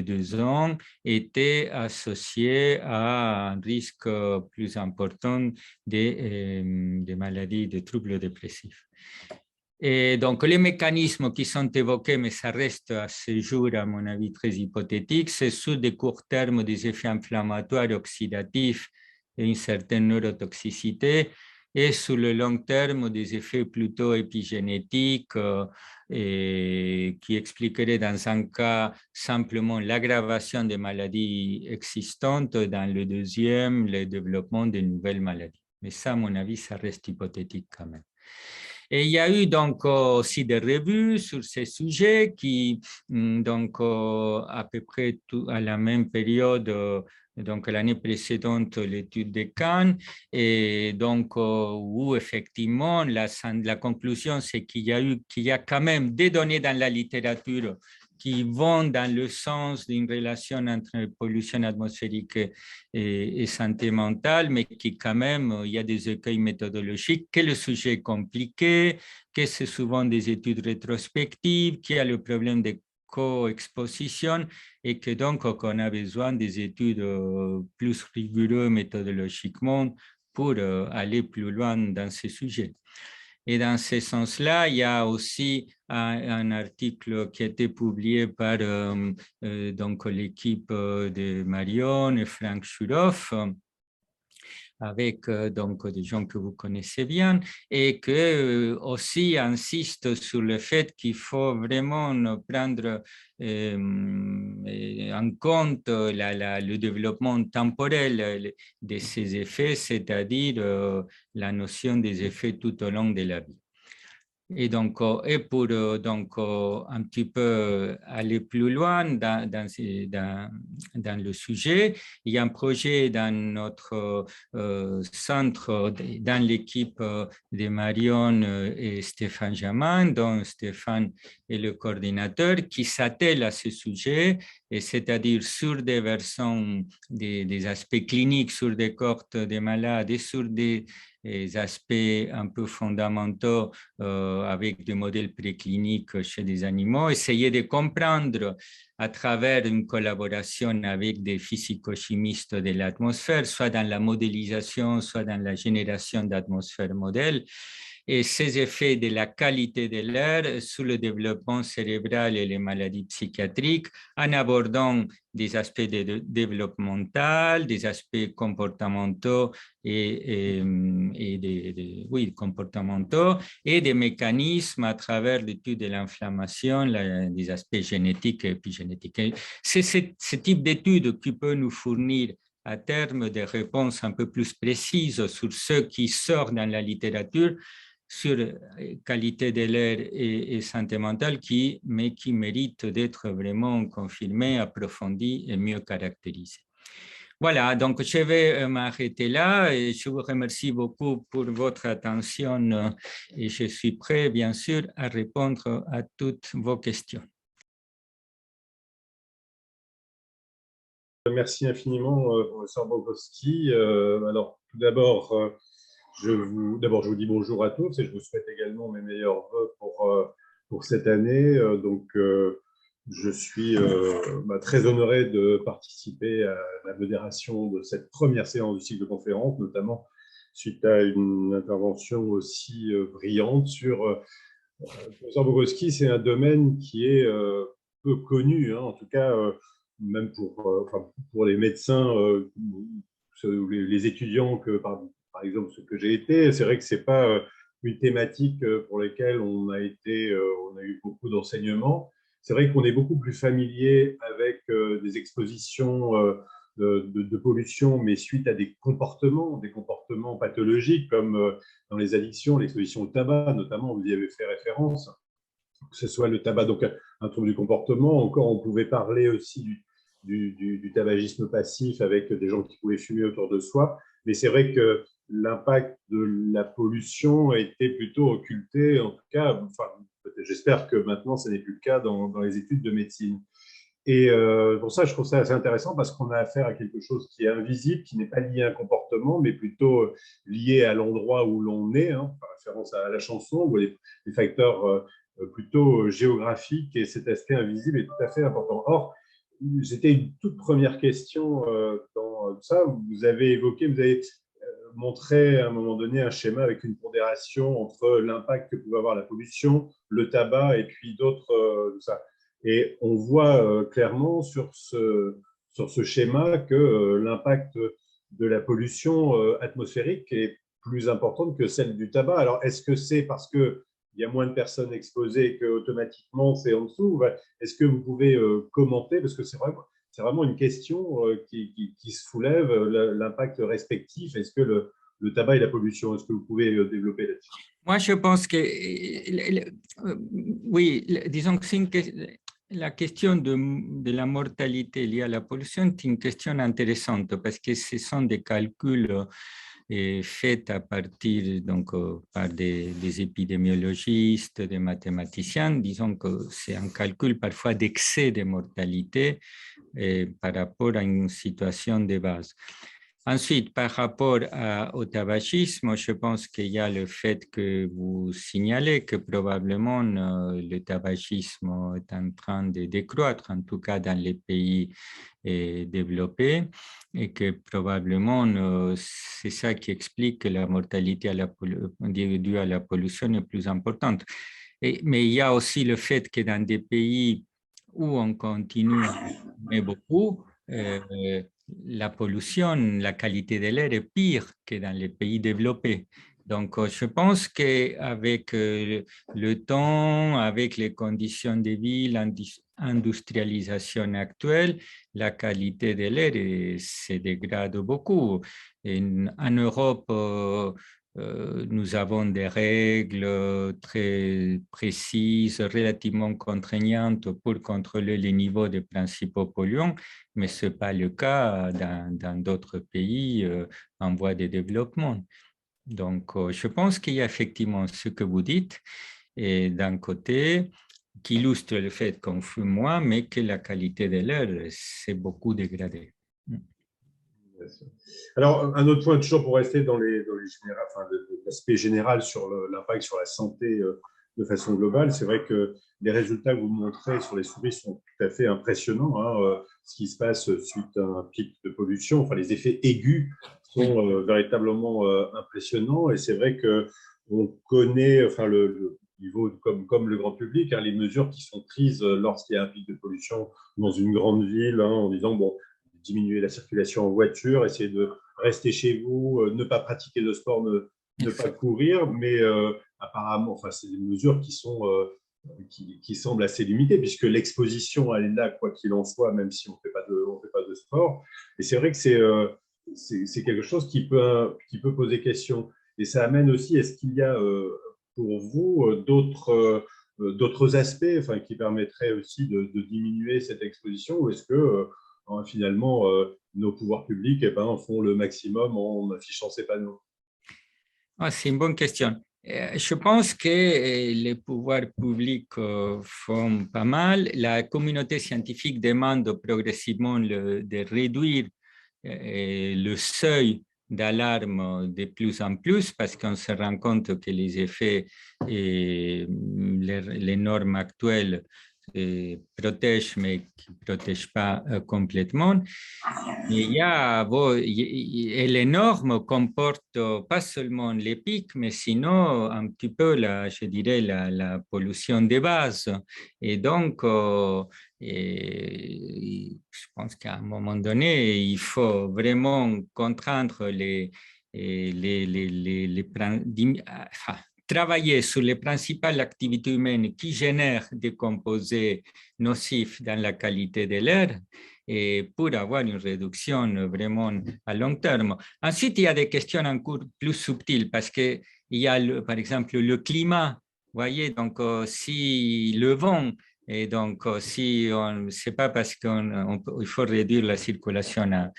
2 ans, était associée à un risque plus important de maladies, de troubles dépressifs. Et donc, les mécanismes qui sont évoqués, mais ça reste à ce jour, à mon avis, très hypothétique, c'est sur des courts termes des effets inflammatoires oxydatifs et une certaine neurotoxicité, et sur le long terme des effets plutôt épigénétiques et qui expliqueraient dans un cas simplement l'aggravation des maladies existantes, dans le deuxième, le développement de nouvelles maladies. Mais ça, à mon avis, ça reste hypothétique quand même. Et il y a eu donc aussi des revues sur ces sujets qui, donc à peu près à la même période, donc l'année précédente, l'étude de Cannes, et donc où effectivement la conclusion, c'est qu'il y a quand même des données dans la littérature qui vont dans le sens d'une relation entre pollution atmosphérique et santé mentale, mais qui quand même, il y a des écueils méthodologiques, que le sujet est compliqué, que c'est souvent des études rétrospectives, qu'il y a le problème de co-exposition et que donc on a besoin des études plus rigoureuses méthodologiquement pour aller plus loin dans ces sujets. Et dans ce sens-là, il y a aussi un article qui a été publié par donc l'équipe de Marion et Frank Schuroff, avec donc des gens que vous connaissez bien, et que aussi insiste sur le fait qu'il faut vraiment prendre en compte le développement temporel de ces effets, c'est-à-dire la notion des effets tout au long de la vie. Et donc, et pour donc un petit peu aller plus loin dans le sujet, il y a un projet dans notre centre, dans l'équipe de Marion et Stéphane Jamin, dont Stéphane est le coordinateur, qui s'attelle à ce sujet, et c'est-à-dire sur des versants des aspects cliniques, sur des cohortes de malades et sur des aspects un peu fondamentaux avec des modèles précliniques chez des animaux, essayer de comprendre à travers une collaboration avec des physico-chimistes de l'atmosphère, soit dans la modélisation, soit dans la génération d'atmosphères modèles, et ces effets de la qualité de l'air sur le développement cérébral et les maladies psychiatriques, en abordant des aspects de développement mental, des aspects comportementaux oui, comportementaux et des mécanismes à travers l'étude de l'inflammation, des aspects génétiques et épigénétiques. C'est ce type d'études qui peut nous fournir à terme des réponses un peu plus précises sur ce qui sort dans la littérature sur qualité de l'air et santé mentale, mais qui mérite d'être vraiment confirmé, approfondi et mieux caractérisé. Voilà, donc je vais m'arrêter là et je vous remercie beaucoup pour votre attention et je suis prêt, bien sûr, à répondre à toutes vos questions. Merci infiniment, professeur Bobrowski. Alors, tout d'abord, je vous dis bonjour à tous et je vous souhaite également mes meilleurs vœux pour cette année. Je suis très honoré de participer à la modération de cette première séance du cycle de conférence, notamment suite à une intervention aussi brillante sur professeur Bobrowski. C'est un domaine qui est peu connu, hein, en tout cas, même pour les médecins, les étudiants que par exemple ce que j'ai été. C'est vrai que c'est pas une thématique pour laquelle on a eu beaucoup d'enseignements. C'est vrai qu'on est beaucoup plus familier avec des expositions de pollution, mais suite à des comportements pathologiques comme dans les addictions, l'exposition au tabac notamment, vous y avez fait référence, que ce soit le tabac, donc un trouble du comportement. Encore, on pouvait parler aussi du tabagisme passif avec des gens qui pouvaient fumer autour de soi. Mais c'est vrai que l'impact de la pollution a été plutôt occulté, en tout cas, j'espère que maintenant, ce n'est plus le cas dans les études de médecine. Et pour ça, je trouve ça assez intéressant parce qu'on a affaire à quelque chose qui est invisible, qui n'est pas lié à un comportement, mais plutôt lié à l'endroit où l'on est, hein, par référence à la chanson, où les facteurs plutôt géographiques, et cet aspect invisible est tout à fait important. Or, c'était une toute première question dans ça. Vous avez montré à un moment donné un schéma avec une pondération entre l'impact que pouvait avoir la pollution, le tabac et puis d'autres. Ça. Et on voit clairement sur ce schéma que l'impact de la pollution atmosphérique est plus importante que celle du tabac. Alors, est-ce que c'est parce qu'il y a moins de personnes exposées qu'automatiquement c'est en dessous? Est-ce que vous pouvez commenter? Parce que c'est vraiment une question qui se soulève, l'impact respectif. Est-ce que le tabac et la pollution, est-ce que vous pouvez développer là-dessus? Moi, je pense que, oui, disons que c'est la question de la mortalité liée à la pollution est une question intéressante parce que ce sont des calculs faits à partir, donc, par des épidémiologistes, des mathématiciens. Disons que c'est un calcul parfois d'excès de mortalité par rapport à une situation de base. Ensuite, par rapport au tabagisme, je pense qu'il y a le fait que vous signalez que probablement le tabagisme est en train de décroître, en tout cas dans les pays développés, et que probablement c'est ça qui explique que la mortalité due à la pollution est plus importante. Mais il y a aussi le fait que dans des pays où on continue à fumer beaucoup, la pollution, la qualité de l'air est pire que dans les pays développés. Donc, je pense qu'avec le temps, avec les conditions de vie, l'industrialisation actuelle, la qualité de l'air se dégrade beaucoup. En Europe, nous avons des règles très précises, relativement contraignantes pour contrôler les niveaux des principaux polluants, mais ce n'est pas le cas dans d'autres pays en voie de développement. Donc, je pense qu'il y a effectivement ce que vous dites, et d'un côté, qui illustre le fait qu'on fume moins, mais que la qualité de l'air s'est beaucoup dégradée. Alors, un autre point, toujours pour rester dans l'aspect général sur l'impact sur la santé de façon globale, c'est vrai que les résultats que vous montrez sur les souris sont tout à fait impressionnants. Hein, ce qui se passe suite à un pic de pollution, enfin, les effets aigus sont véritablement impressionnants. Et c'est vrai qu'on connaît, enfin, le niveau, comme le grand public, hein, les mesures qui sont prises lorsqu'il y a un pic de pollution dans une grande ville, hein, en disant, bon, diminuer la circulation en voiture, essayer de rester chez vous, ne pas pratiquer de sport, ne pas courir, mais apparemment, enfin, c'est des mesures qui semblent assez limitées, puisque l'exposition, elle est là, quoi qu'il en soit, même si on ne fait pas de sport. Et c'est vrai que c'est quelque chose qui peut poser question. Et ça amène aussi, est-ce qu'il y a pour vous d'autres aspects, enfin, qui permettraient aussi de diminuer cette exposition, ou est-ce que finalement, nos pouvoirs publics font le maximum en affichant ces panneaux? C'est une bonne question. Je pense que les pouvoirs publics font pas mal. La communauté scientifique demande progressivement de réduire le seuil d'alarme de plus en plus parce qu'on se rend compte que les effets et les normes actuelles protègent, mais qui ne protègent pas complètement. Et les normes comportent pas seulement les pics, mais sinon un petit peu, je dirais, la pollution de base. Et donc, je pense qu'à un moment donné, il faut vraiment contraindre enfin, travailler sur les principales activités humaines qui génèrent des composés nocifs dans la qualité de l'air et pour avoir une réduction vraiment à long terme. Ensuite, il y a des questions encore plus subtiles parce qu'il y a, par exemple, le climat. Vous voyez, donc si le vent, et donc si on, c'est pas parce qu'il faut réduire la circulation à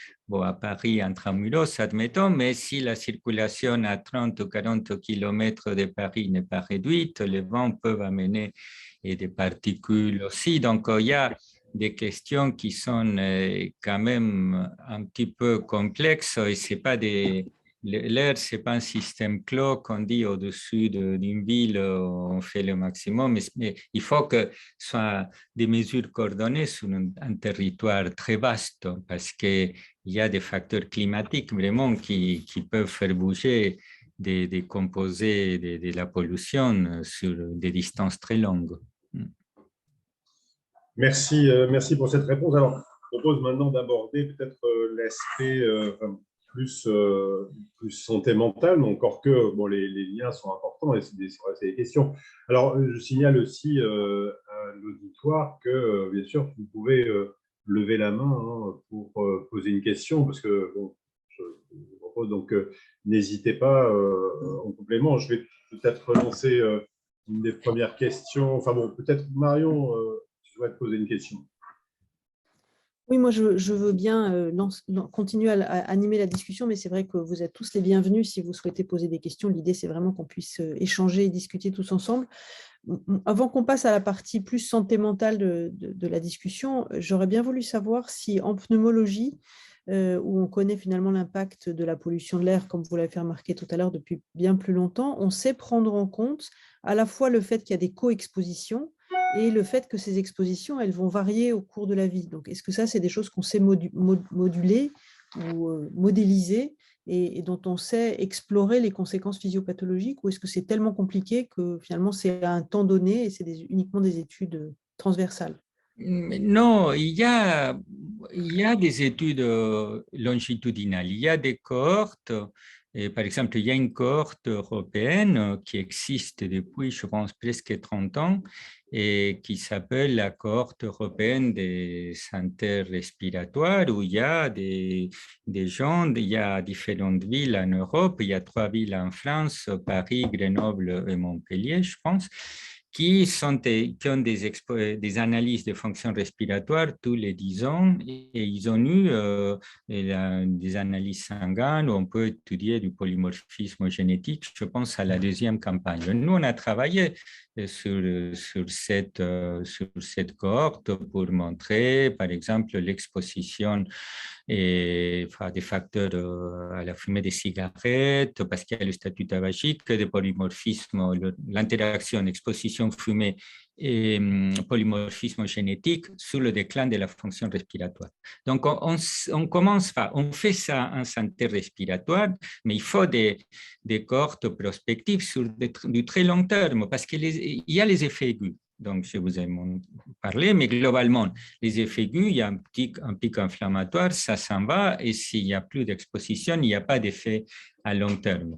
Paris intramuros, admettons, mais si la circulation à 30 ou 40 km de Paris n'est pas réduite, les vents peuvent amener des particules aussi. Donc, il y a des questions qui sont quand même un petit peu complexes et c'est pas l'air, c'est pas un système clos qu'on dit au-dessus d'une ville, on fait le maximum, mais il faut que ce soit des mesures coordonnées sur un territoire très vaste parce qu'il y a des facteurs climatiques vraiment qui peuvent faire bouger des composés de la pollution sur des distances très longues. Merci pour cette réponse. Alors, je propose maintenant d'aborder peut-être l'aspect plus santé mentale, encore que bon, les liens sont importants et c'est des questions. Alors, je signale aussi à l'auditoire que, bien sûr, vous pouvez lever la main pour poser une question, parce que bon, je vous propose donc n'hésitez pas en complément. Je vais peut-être relancer une des premières questions. Enfin bon, peut-être Marion, tu souhaites poser une question. Oui, moi, je veux bien continuer à animer la discussion, mais c'est vrai que vous êtes tous les bienvenus si vous souhaitez poser des questions. L'idée, c'est vraiment qu'on puisse échanger et discuter tous ensemble. Avant qu'on passe à la partie plus santé mentale de la discussion, j'aurais bien voulu savoir si en pneumologie, où on connaît finalement l'impact de la pollution de l'air, comme vous l'avez fait remarquer tout à l'heure depuis bien plus longtemps, on sait prendre en compte à la fois le fait qu'il y a des co-expositions et le fait que ces expositions, elles vont varier au cours de la vie. Donc, est-ce que ça, c'est des choses qu'on sait moduler ou modéliser et dont on sait explorer les conséquences physiopathologiques, ou est-ce que c'est tellement compliqué que finalement c'est à un temps donné et c'est uniquement des études transversales? Non, il y a des études longitudinales, il y a des cohortes. Et par exemple, il y a une cohorte européenne qui existe depuis, je pense, presque 30 ans et qui s'appelle la cohorte européenne des santé respiratoire, où il y a des gens, il y a différentes villes en Europe, il y a 3 villes en France, Paris, Grenoble et Montpellier, je pense, qui ont des analyses de fonction respiratoire tous les 10 ans et ils ont eu des analyses sanguines où on peut étudier du polymorphisme génétique, je pense à la deuxième campagne. Nous, on a travaillé sur cette cohorte pour montrer, par exemple, l'exposition des facteurs à la fumée des cigarettes, parce qu'il y a le statut tabagique, de polymorphisme, l'interaction exposition fumée et polymorphisme génétique sur le déclin de la fonction respiratoire. Donc, on fait ça en santé respiratoire, mais il faut des cohortes prospectives sur du très long terme, parce qu'il y a les effets aigus. Donc, je vous ai parlé, mais globalement, les effets aigus, il y a un pic inflammatoire, ça s'en va, et s'il n'y a plus d'exposition, il n'y a pas d'effet à long terme.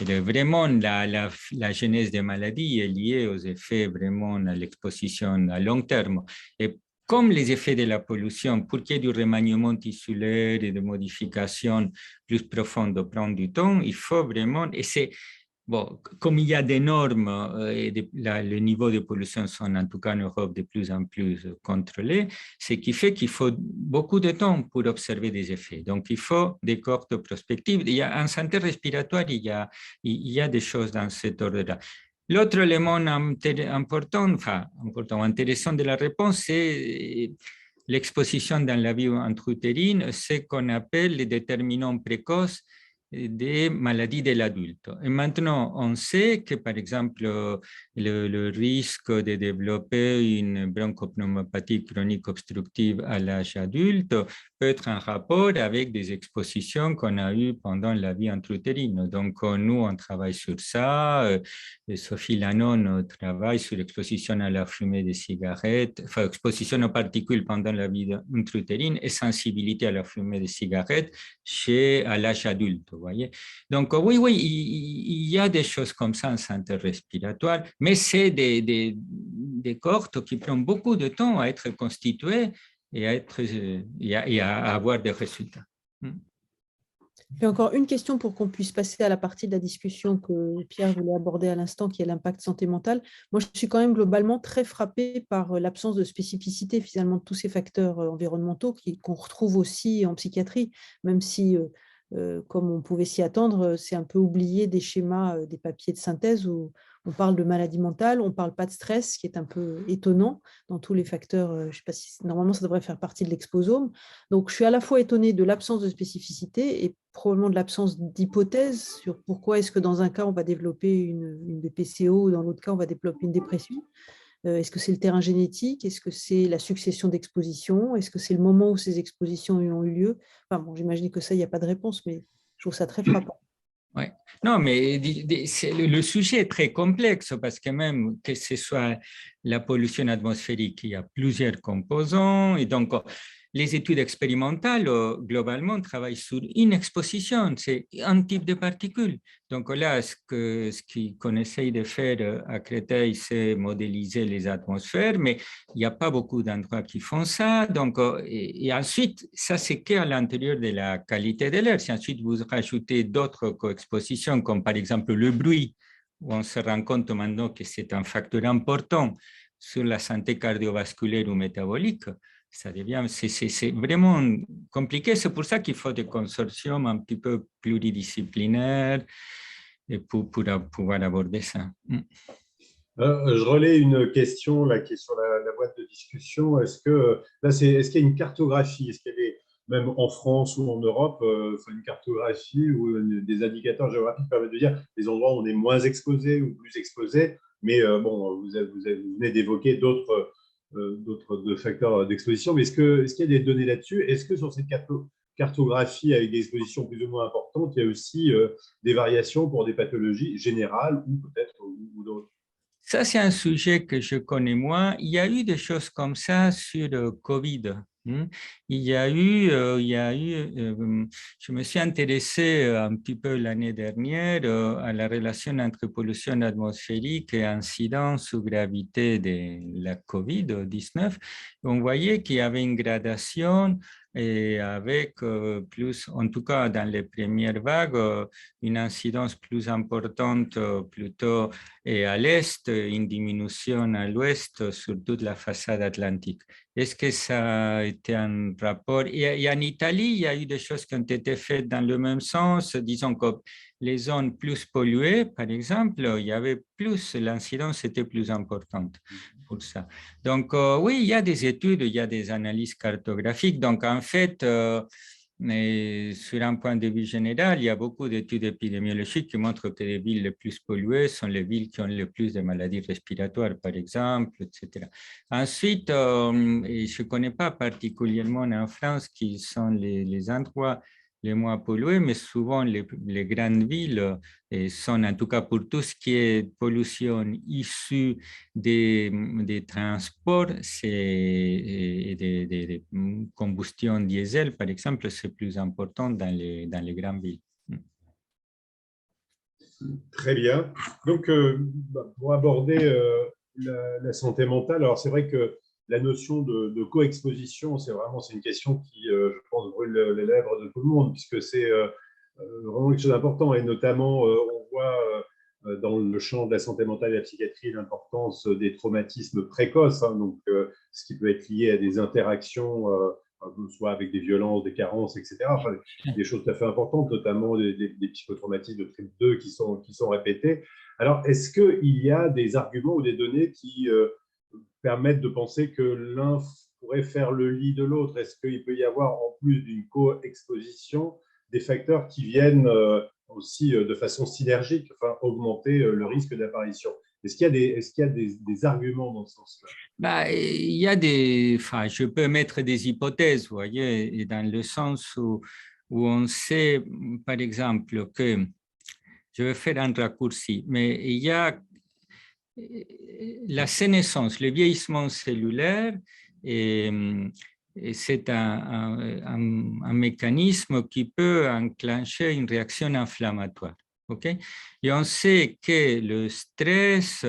Et vraiment, la genèse des maladies est liée aux effets vraiment à l'exposition à long terme. Et comme les effets de la pollution, pour qu'il y ait du remaniement tissulaire et de modifications plus profondes prennent du temps, il faut vraiment, et c'est bon, comme il y a des normes et le niveau de pollution sont en tout cas en Europe de plus en plus contrôlés, ce qui fait qu'il faut beaucoup de temps pour observer des effets. Donc, il faut des cohortes prospectives. En santé respiratoire, il y a des choses dans cet ordre-là. L'autre élément important, intéressant de la réponse, c'est l'exposition dans la vie intra-utérine, ce qu'on appelle les déterminants précoces des maladies de l'adulte. Et maintenant, on sait que, par exemple, le risque de développer une bronchopneumopathie chronique obstructive à l'âge adulte peut être en rapport avec des expositions qu'on a eues pendant la vie intra-utérine. Donc, nous, on travaille sur ça. Sophie Lannon travaille sur l'exposition à la fumée des cigarettes, enfin, exposition aux particules pendant la vie intra-utérine et sensibilité à la fumée des cigarettes à l'âge adulte. Voyez. Donc, oui, il y a des choses comme ça en santé respiratoire, mais c'est des cohortes qui prennent beaucoup de temps à être constituées et à avoir des résultats. J'ai encore une question pour qu'on puisse passer à la partie de la discussion que Pierre voulait aborder à l'instant, qui est l'impact santé mentale. Moi, je suis quand même globalement très frappée par l'absence de spécificité finalement de tous ces facteurs environnementaux qu'on retrouve aussi en psychiatrie, même si, comme on pouvait s'y attendre, c'est un peu oublié des schémas, des papiers de synthèse où on parle de maladie mentale, on ne parle pas de stress, ce qui est un peu étonnant dans tous les facteurs. Je ne sais pas si normalement ça devrait faire partie de l'exposome. Donc, je suis à la fois étonnée de l'absence de spécificité et probablement de l'absence d'hypothèse sur pourquoi est-ce que dans un cas, on va développer une BPCO ou dans l'autre cas, on va développer une dépression. Est-ce que c'est le terrain génétique? Est-ce que c'est la succession d'expositions? Est-ce que c'est le moment où ces expositions ont eu lieu? Enfin, bon, j'imagine que ça, il n'y a pas de réponse, mais je trouve ça très frappant. Oui. Non, mais le sujet est très complexe parce que même que ce soit la pollution atmosphérique, il y a plusieurs composants et donc les études expérimentales globalement travaillent sur une exposition, c'est un type de particules. Donc là, ce qu'on essaye de faire à Créteil, c'est modéliser les atmosphères, mais il n'y a pas beaucoup d'endroits qui font ça. Donc, et ensuite, ça c'est qu'à l'intérieur de la qualité de l'air. Si ensuite vous rajoutez d'autres co-expositions, comme par exemple le bruit où on se rend compte maintenant que c'est un facteur important sur la santé cardiovasculaire ou métabolique, ça devient, c'est vraiment compliqué. C'est pour ça qu'il faut des consortiums un petit peu pluridisciplinaires et pour pouvoir aborder ça. Je relais une question là, qui est sur la boîte de discussion. Est-ce qu'il y a une cartographie? Est-ce qu'il y a même en France ou en Europe, une cartographie ou des indicateurs géographiques qui permettent de dire les endroits où on est moins exposé ou plus exposé? Mais bon, vous venez d'évoquer d'autres facteurs d'exposition. Mais est-ce qu'il y a des données là-dessus? Est-ce que sur cette cartographie avec des expositions plus ou moins importantes, il y a aussi des variations pour des pathologies générales ou peut-être ou d'autres? Ça, c'est un sujet que je connais moins. Il y a eu des choses comme ça sur le Covid. Il y a eu, je me suis intéressé un petit peu l'année dernière à la relation entre pollution atmosphérique et incidence ou gravité de la COVID-19. On voyait qu'il y avait une gradation et avec plus, en tout cas dans les premières vagues, une incidence plus importante plutôt et à l'est, une diminution à l'ouest sur toute la façade atlantique. Est-ce que ça a été un rapport? Et en Italie, il y a eu des choses qui ont été faites dans le même sens. Disons que les zones plus polluées, par exemple, il y avait plus, l'incidence était plus importante pour ça. Donc, oui, il y a des études, il y a des analyses cartographiques. Donc, en fait, mais sur un point de vue général, il y a beaucoup d'études épidémiologiques qui montrent que les villes les plus polluées sont les villes qui ont le plus de maladies respiratoires, par exemple, etc. Ensuite, et je ne connais pas particulièrement en France qui sont les endroits les moins pollués, mais souvent les grandes villes sont, en tout cas pour tout ce qui est pollution issue des transports, c'est des combustions diesel, par exemple, c'est plus important dans les grandes villes. Très bien. Donc, pour aborder la santé mentale, alors c'est vrai que la notion de co-exposition, c'est une question qui, je pense, brûle les lèvres de tout le monde, puisque c'est vraiment quelque chose d'important. Et notamment, on voit dans le champ de la santé mentale et de la psychiatrie l'importance des traumatismes précoces, hein, donc ce qui peut être lié à des interactions, soit avec des violences, des carences, etc. Enfin, des choses tout à fait importantes, notamment des psychotraumatismes de type 2 qui sont répétés. Alors, est-ce qu'il y a des arguments ou des données qui permettent de penser que l'un pourrait faire le lit de l'autre? Est-ce qu'il peut y avoir, en plus d'une co-exposition, des facteurs qui viennent aussi de façon synergique, enfin, augmenter le risque d'apparition? Est-ce qu'il y a des arguments dans ce sens-là? Il y a je peux mettre des hypothèses, vous voyez, et dans le sens où on sait, par exemple, que, je vais faire un raccourci, mais il y a la sénescence, le vieillissement cellulaire, et c'est un mécanisme qui peut enclencher une réaction inflammatoire. Okay? Et on sait que le stress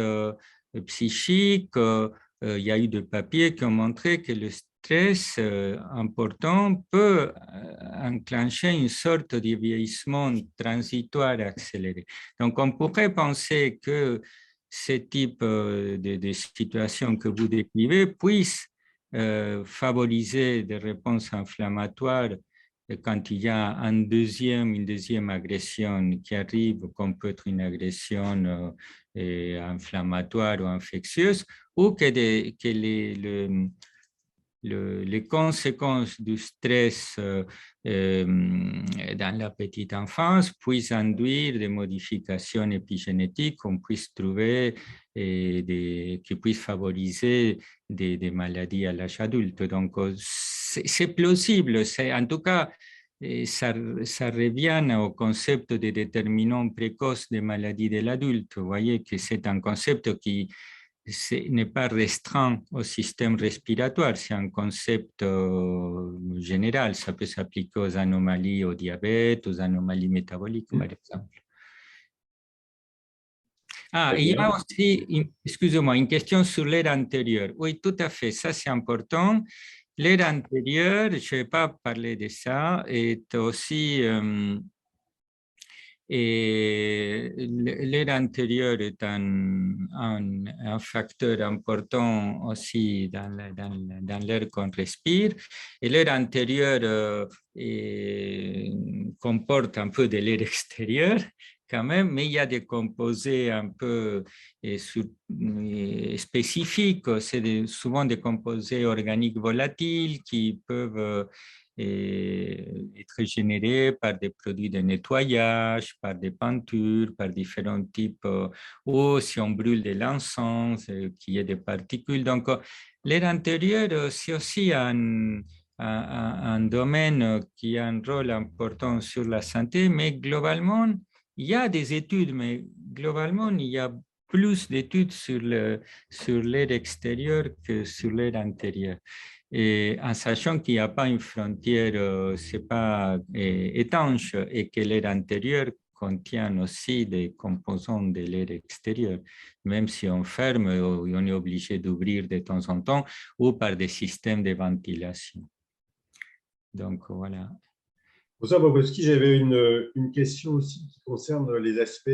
psychique, il y a eu des papiers qui ont montré que le stress important peut enclencher une sorte de vieillissement transitoire accéléré. Donc, on pourrait penser que ce type de situation que vous décrivez puisse favoriser des réponses inflammatoires quand il y a une deuxième agression qui arrive, comme peut être une agression inflammatoire ou infectieuse, ou que les conséquences du stress dans la petite enfance puissent induire des modifications épigénétiques qu'on puisse trouver et qui puissent favoriser des maladies à l'âge adulte. Donc, c'est plausible. En tout cas, ça revient au concept de déterminants précoces des maladies de l'adulte. Vous voyez que c'est un concept qui n'est pas restreint au système respiratoire, c'est un concept général. Ça peut s'appliquer aux anomalies au diabète, aux anomalies métaboliques, par exemple. Il y a aussi, excusez-moi, une question sur l'ère antérieure. Oui, tout à fait, ça c'est important. L'ère antérieure, je ne vais pas parler de ça, est aussi Et l'air intérieur est un facteur important aussi dans l'air qu'on respire. Et l'air intérieur comporte un peu de l'air extérieur quand même, mais il y a des composés un peu spécifiques. C'est souvent des composés organiques volatiles qui peuvent être générés par des produits de nettoyage, par des peintures, par différents types, ou si on brûle de l'encens, qu'il y ait des particules. Donc, l'air intérieur, c'est aussi un domaine qui a un rôle important sur la santé, mais globalement, il y a des études, mais globalement, il y a plus d'études sur l'air extérieur que sur l'air intérieur. Et en sachant qu'il n'y a pas une frontière, c'est pas étanche, et que l'air intérieur contient aussi des composants de l'air extérieur, même si on ferme, on est obligé d'ouvrir de temps en temps, ou par des systèmes de ventilation. Donc, voilà. Professeur Bobowski, j'avais une question aussi qui concerne les aspects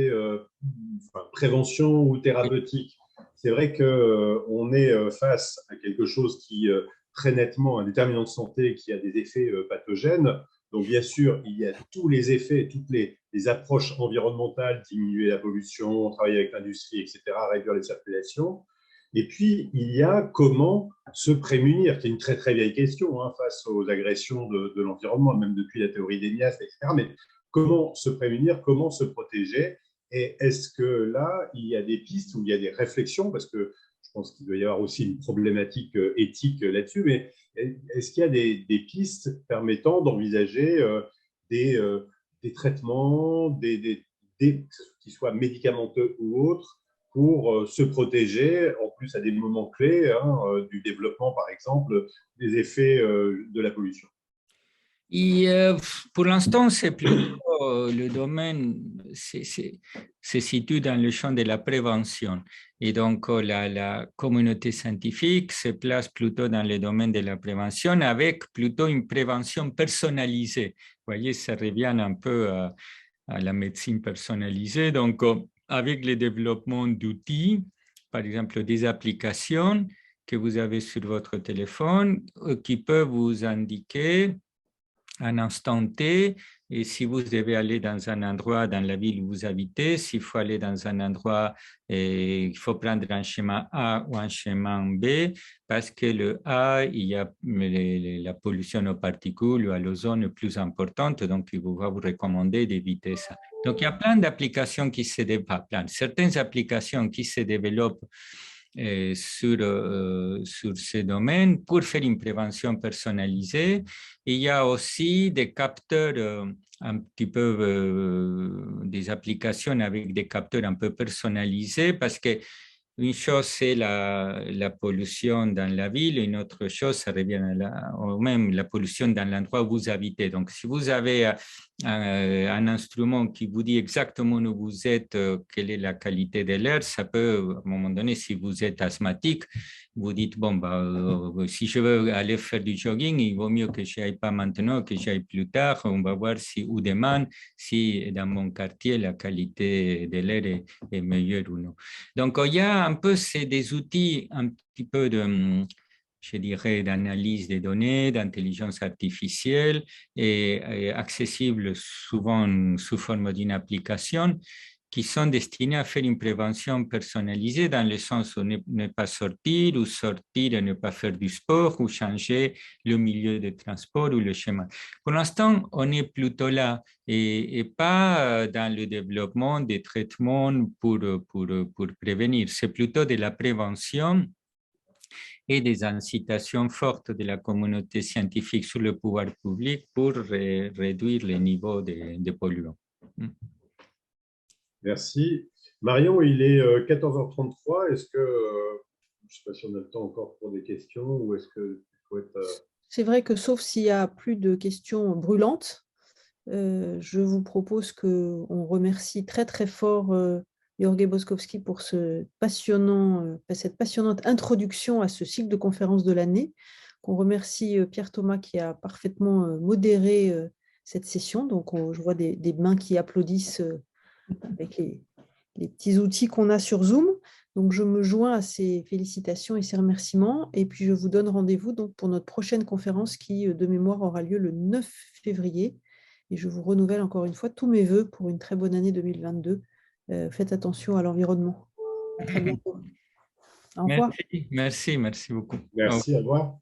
prévention ou thérapeutique. C'est vrai qu'on est face à quelque chose qui, très nettement, un déterminant de santé qui a des effets pathogènes. Donc, bien sûr, il y a tous les effets, toutes les approches environnementales, diminuer la pollution, travailler avec l'industrie, etc., réduire les circulations. Et puis, il y a comment se prémunir, qui est une très, très vieille question face aux agressions de l'environnement, même depuis la théorie des miasmes, etc. Mais comment se prémunir, comment se protéger? Et est-ce que là, il y a des pistes ou il y a des réflexions? Parce que je pense qu'il doit y avoir aussi une problématique éthique là-dessus, mais est-ce qu'il y a des pistes permettant d'envisager des traitements, qui soient médicamenteux ou autres, pour se protéger, en plus à des moments clés du développement, par exemple, des effets de la pollution? Et pour l'instant, c'est plutôt le domaine se situe dans le champ de la prévention. Et donc, la communauté scientifique se place plutôt dans le domaine de la prévention avec plutôt une prévention personnalisée. Vous voyez, ça revient un peu à la médecine personnalisée. Donc, avec le développement d'outils, par exemple des applications que vous avez sur votre téléphone qui peuvent vous indiquer un instant T, et si vous devez aller dans un endroit dans la ville où vous habitez, s'il faut aller dans un endroit, il faut prendre un chemin A ou un chemin B, parce que le A, il y a la pollution aux particules ou à l'ozone plus importante, donc il va vous recommander d'éviter ça. Donc il y a plein d'applications qui se développent, certaines applications qui se développent sur ces domaines pour faire une prévention personnalisée. Il y a aussi des capteurs, un petit peu des applications avec des capteurs un peu personnalisés, parce que une chose, c'est la pollution dans la ville, une autre chose, ça revient même la pollution dans l'endroit où vous habitez. Donc, si vous avez un instrument qui vous dit exactement où vous êtes, quelle est la qualité de l'air, ça peut, à un moment donné, si vous êtes asthmatique, vous dites, bon, si je veux aller faire du jogging, il vaut mieux que je n'y aille pas maintenant, que j'aille plus tard. On va voir ou demain, si dans mon quartier, la qualité de l'air est meilleure ou non. Donc, il y a un peu, c'est des outils un petit peu je dirais, d'analyse des données, d'intelligence artificielle et accessibles souvent sous forme d'une application qui sont destinés à faire une prévention personnalisée dans le sens où ne pas sortir ou sortir et ne pas faire du sport ou changer le milieu de transport ou le chemin. Pour l'instant, on est plutôt là et pas dans le développement des traitements pour prévenir. C'est plutôt de la prévention et des incitations fortes de la communauté scientifique sur le pouvoir public pour réduire les niveaux de polluants. Merci. Marion, il est 14h33. Est-ce que, je ne sais pas si on a le temps encore pour des questions ou est-ce que tu souhaites… C'est vrai que sauf s'il n'y a plus de questions brûlantes, je vous propose qu'on remercie très très fort Jorge Boskowski pour cette passionnante introduction à ce cycle de conférences de l'année, qu'on remercie Pierre Thomas qui a parfaitement modéré cette session. Donc, je vois des mains qui applaudissent avec les petits outils qu'on a sur Zoom. Donc, je me joins à ces félicitations et ces remerciements. Et puis, je vous donne rendez-vous donc pour notre prochaine conférence qui, de mémoire, aura lieu le 9 février. Et je vous renouvelle encore une fois tous mes voeux pour une très bonne année 2022. Faites attention à l'environnement. À très bientôt. Au revoir. Merci beaucoup. Merci, au revoir.